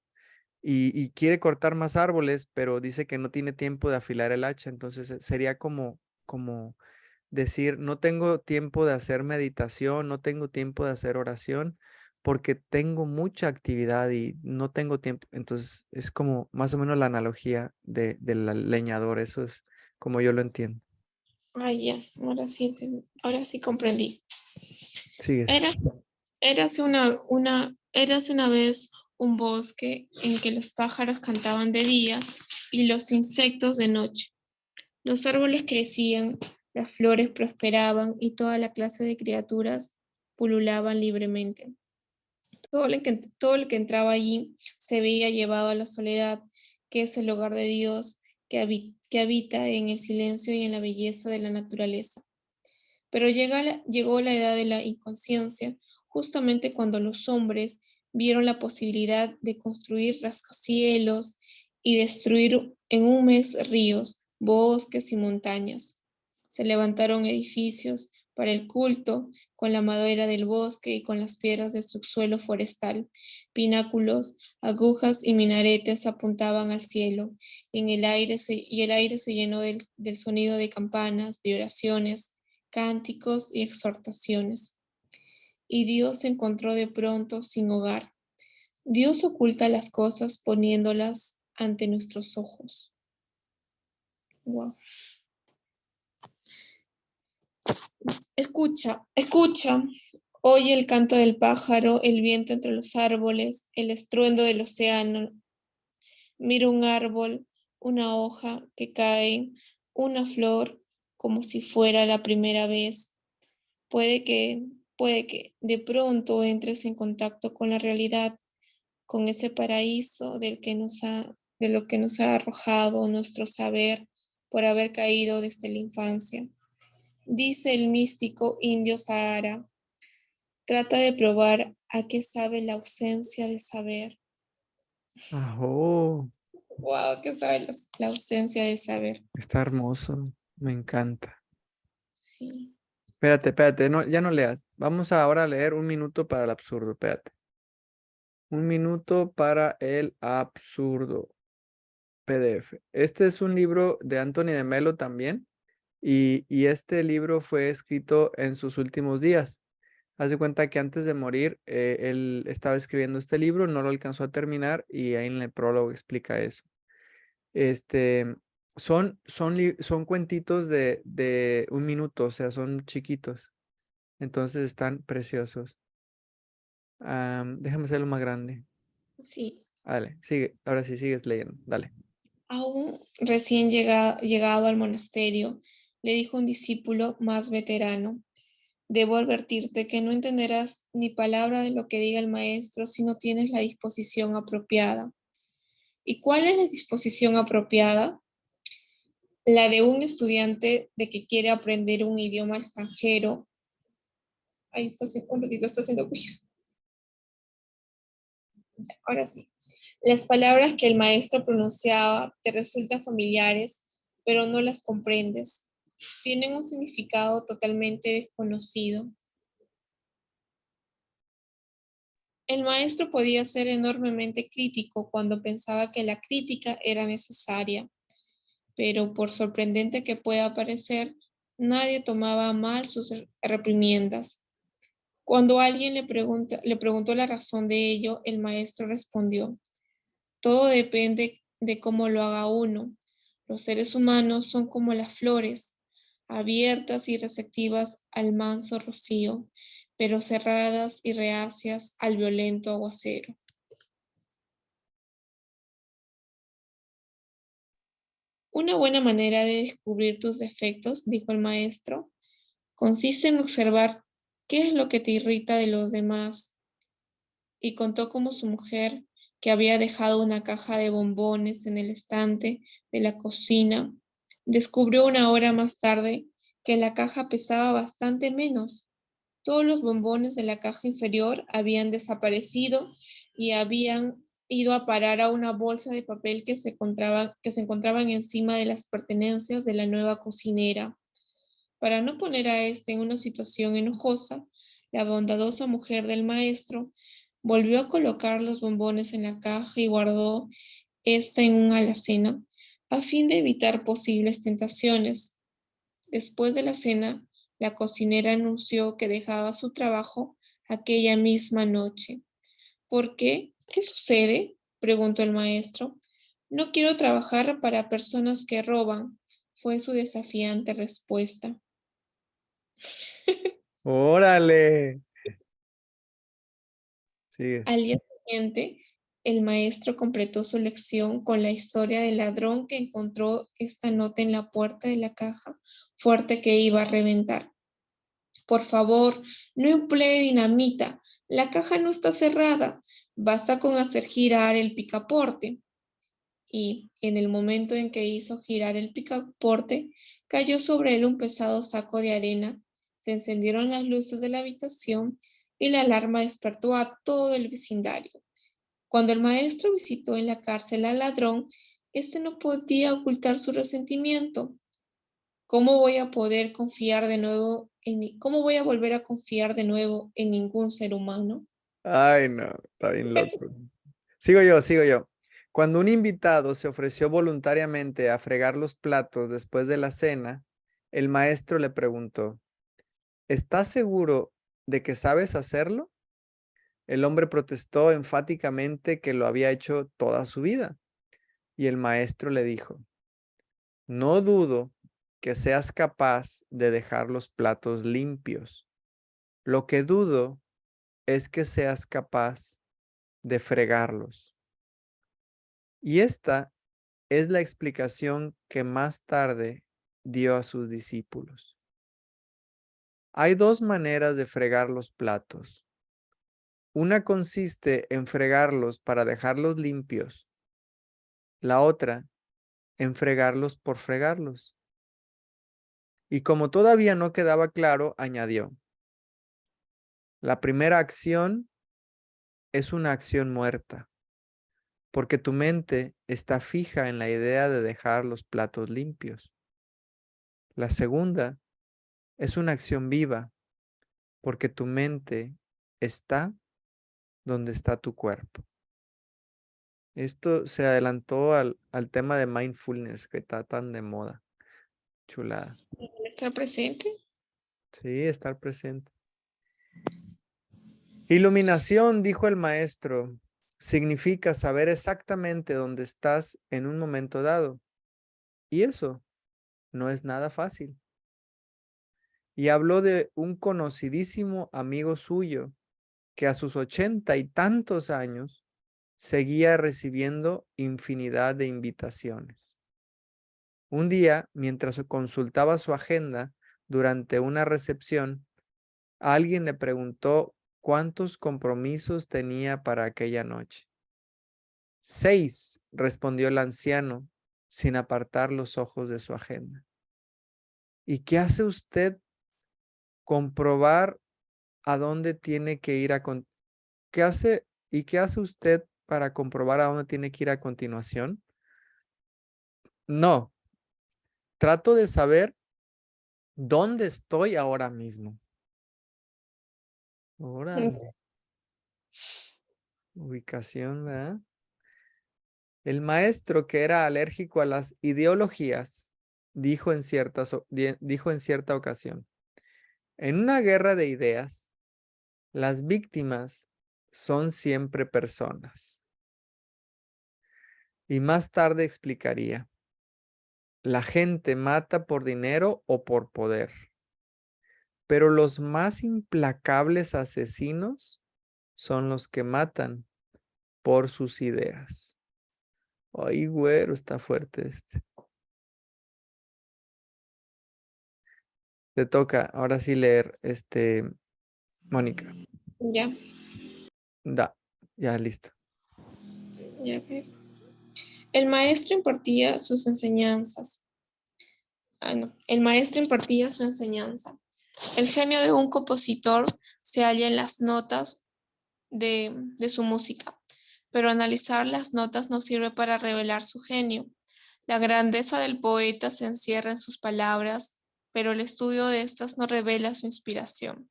y quiere cortar más árboles, pero dice que no tiene tiempo de afilar el hacha. Entonces sería como decir, no tengo tiempo de hacer meditación, no tengo tiempo de hacer oración, porque tengo mucha actividad y no tengo tiempo. Entonces es como más o menos la analogía del leñador. Eso es como yo lo entiendo. Ay, ya, ahora sí comprendí. Sigues. Érase una vez un bosque en que los pájaros cantaban de día y los insectos de noche. Los árboles crecían, las flores prosperaban y toda la clase de criaturas pululaban libremente. Todo lo que entraba allí se veía llevado a la soledad, que es el hogar de Dios, que habita en el silencio y en la belleza de la naturaleza. Pero llegó la edad de la inconsciencia, justamente cuando los hombres vieron la posibilidad de construir rascacielos y destruir en un mes ríos, bosques y montañas. Se levantaron edificios para el culto con la madera del bosque y con las piedras del subsuelo forestal. Pináculos, agujas y minaretes apuntaban al cielo y el aire se llenó del sonido de campanas, de oraciones, cánticos y exhortaciones. Y Dios se encontró de pronto sin hogar. Dios oculta las cosas poniéndolas ante nuestros ojos. Wow. Escucha, escucha. Oye el canto del pájaro, el viento entre los árboles, el estruendo del océano. Mira un árbol, una hoja que cae, una flor, como si fuera la primera vez. Puede que, puede que de pronto entres en contacto con la realidad, con ese paraíso del que nos de lo que nos ha arrojado nuestro saber por haber caído desde la infancia. Dice el místico indio Sahara, trata de probar a qué sabe la ausencia de saber. Ajo, Wow, ¿qué sabe la ausencia de saber? está hermoso. Me encanta. Sí. Espérate, no, ya no leas. Vamos ahora a leer un minuto para el absurdo. Espérate. Un minuto para el absurdo. PDF. Este es un libro de Anthony de Melo también. Y este libro fue escrito en sus últimos días. Haz de cuenta que antes de morir, él estaba escribiendo este libro, no lo alcanzó a terminar y ahí en el prólogo explica eso. Son cuentitos de un minuto, o sea, son chiquitos. Entonces están preciosos. Déjame hacerlo más grande. Sí. Dale, sigue. Ahora sí sigues leyendo. Dale. Aún recién llegado al monasterio, le dijo un discípulo más veterano, debo advertirte que no entenderás ni palabra de lo que diga el maestro si no tienes la disposición apropiada. ¿Y cuál es la disposición apropiada? La de un estudiante de que quiere aprender un idioma extranjero. Ahí está, un ratito está haciendo cuidado. Ahora sí. Las palabras que el maestro pronunciaba te resultan familiares, pero no las comprendes. Tienen un significado totalmente desconocido. El maestro podía ser enormemente crítico cuando pensaba que la crítica era necesaria, pero por sorprendente que pueda parecer, nadie tomaba a mal sus reprimiendas. Cuando alguien le preguntó la razón de ello, el maestro respondió, todo depende de cómo lo haga uno. Los seres humanos son como las flores, abiertas y receptivas al manso rocío, pero cerradas y reacias al violento aguacero. Una buena manera de descubrir tus defectos, dijo el maestro, consiste en observar qué es lo que te irrita de los demás. Y contó cómo su mujer, que había dejado una caja de bombones en el estante de la cocina, descubrió una hora más tarde que la caja pesaba bastante menos. Todos los bombones de la caja inferior habían desaparecido y habían ido a parar a una bolsa de papel que se encontraban encima de las pertenencias de la nueva cocinera. Para no poner a este en una situación enojosa, la bondadosa mujer del maestro volvió a colocar los bombones en la caja y guardó esta en una alacena a fin de evitar posibles tentaciones. Después de la cena, la cocinera anunció que dejaba su trabajo aquella misma noche. ¿Por qué? ¿Qué sucede? Preguntó el maestro. No quiero trabajar para personas que roban, fue su desafiante respuesta. ¡Órale! Sigues. Al día siguiente, el maestro completó su lección con la historia del ladrón que encontró esta nota en la puerta de la caja fuerte que iba a reventar. Por favor, no emplee dinamita. La caja no está cerrada. Basta con hacer girar el picaporte. Y en el momento en que hizo girar el picaporte, cayó sobre él un pesado saco de arena. Se encendieron las luces de la habitación y la alarma despertó a todo el vecindario. Cuando el maestro visitó en la cárcel al ladrón, este no podía ocultar su resentimiento. ¿Cómo voy a poder confiar de nuevo cómo voy a volver a confiar de nuevo en ningún ser humano? Ay, no, está bien loco. Sigo yo. Cuando un invitado se ofreció voluntariamente a fregar los platos después de la cena, el maestro le preguntó, ¿estás seguro de que sabes hacerlo? El hombre protestó enfáticamente que lo había hecho toda su vida. Y el maestro le dijo, no dudo que seas capaz de dejar los platos limpios. Lo que dudo es que seas capaz de fregarlos. Y esta es la explicación que más tarde dio a sus discípulos. Hay dos maneras de fregar los platos. Una consiste en fregarlos para dejarlos limpios La otra, en fregarlos por fregarlos. Y como todavía no quedaba claro, añadió, la primera acción es una acción muerta, porque tu mente está fija en la idea de dejar los platos limpios. La segunda es una acción viva, porque tu mente está donde está tu cuerpo. Esto se adelantó al tema de mindfulness que está tan de moda. Chulada. ¿Estar presente? Sí, estar presente. Iluminación, dijo el maestro, significa saber exactamente dónde estás en un momento dado. Y eso no es nada fácil. Y habló de un conocidísimo amigo suyo que a sus 80 y tantos años seguía recibiendo infinidad de invitaciones. Un día, mientras consultaba su agenda durante una recepción, alguien le preguntó cuántos compromisos tenía para aquella noche. 6, respondió el anciano, sin apartar los ojos de su agenda. ¿Y qué hace usted? Comprobar a dónde tiene que ir ¿Qué hace y qué hace usted para comprobar a dónde tiene que ir a continuación? No, trato de saber dónde estoy ahora mismo. Órale. Ubicación, ¿verdad? El maestro, que era alérgico a las ideologías, dijo en cierta ocasión, en una guerra de ideas, las víctimas son siempre personas. Y más tarde explicaría, la gente mata por dinero o por poder, pero los más implacables asesinos son los que matan por sus ideas. Ay, güero, está fuerte este. Te toca ahora sí leer, Mónica. Ya, Ya listo. ya veo. El maestro impartía sus enseñanzas. No. El maestro impartía su enseñanza. El genio de un compositor se halla en las notas de su música, pero analizar las notas no sirve para revelar su genio. La grandeza del poeta se encierra en sus palabras, pero el estudio de estas no revela su inspiración.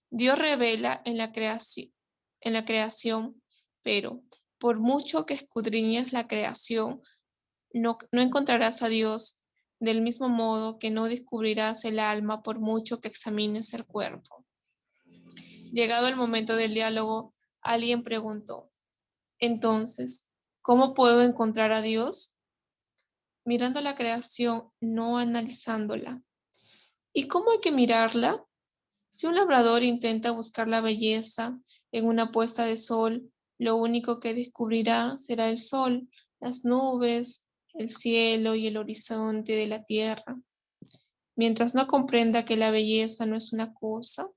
Dios revela en la creación, pero por mucho que escudriñes la creación, no encontrarás a Dios, del mismo modo que no descubrirás el alma por mucho que examines el cuerpo. Llegado el momento del diálogo, alguien preguntó, entonces, ¿cómo puedo encontrar a Dios? Mirando la creación, no analizándola. ¿Y cómo hay que mirarla? Si un labrador intenta buscar la belleza en una puesta de sol, lo único que descubrirá será el sol, las nubes, el cielo y el horizonte de la tierra. Mientras no comprenda que la belleza no es una cosa,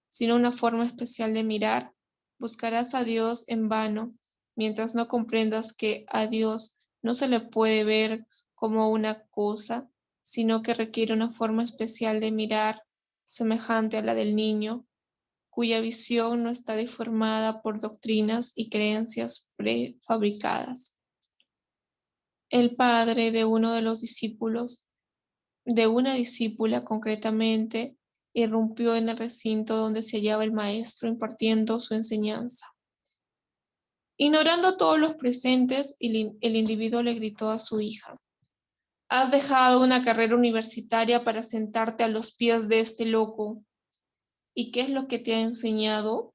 sino una forma especial de mirar, buscarás a Dios en vano, mientras no comprendas que a Dios no se le puede ver como una cosa, sino que requiere una forma especial de mirar, semejante a la del niño, cuya visión no está deformada por doctrinas y creencias prefabricadas. El padre de uno de los discípulos, de una discípula concretamente, irrumpió en el recinto donde se hallaba el maestro impartiendo su enseñanza. Ignorando a todos los presentes, el individuo le gritó a su hija, has dejado una carrera universitaria para sentarte a los pies de este loco. ¿Y qué es lo que te ha enseñado?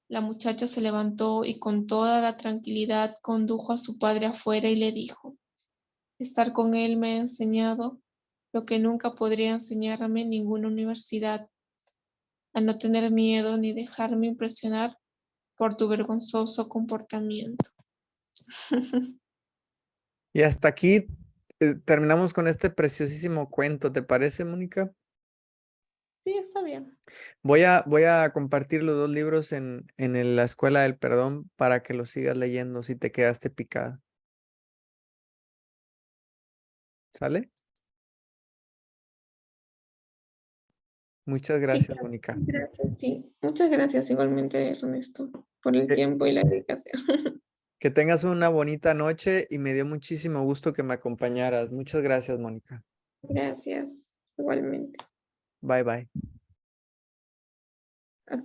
La muchacha se levantó y con toda la tranquilidad condujo a su padre afuera y le dijo, estar con él me ha enseñado lo que nunca podría enseñarme ninguna universidad, a no tener miedo ni dejarme impresionar por tu vergonzoso comportamiento. Y hasta aquí terminamos con este preciosísimo cuento. ¿Te parece, Mónica? Sí, está bien. Voy a compartir los 2 libros en la Escuela del Perdón para que los sigas leyendo si te quedaste picada. ¿Sale? Muchas Sí, gracias, claro. Mónica. Gracias, sí. Muchas gracias igualmente, Ernesto, por el Que, tiempo y la dedicación. que tengas una bonita noche y me dio muchísimo gusto que me acompañaras. Muchas gracias, Mónica. Gracias, igualmente. Bye, bye.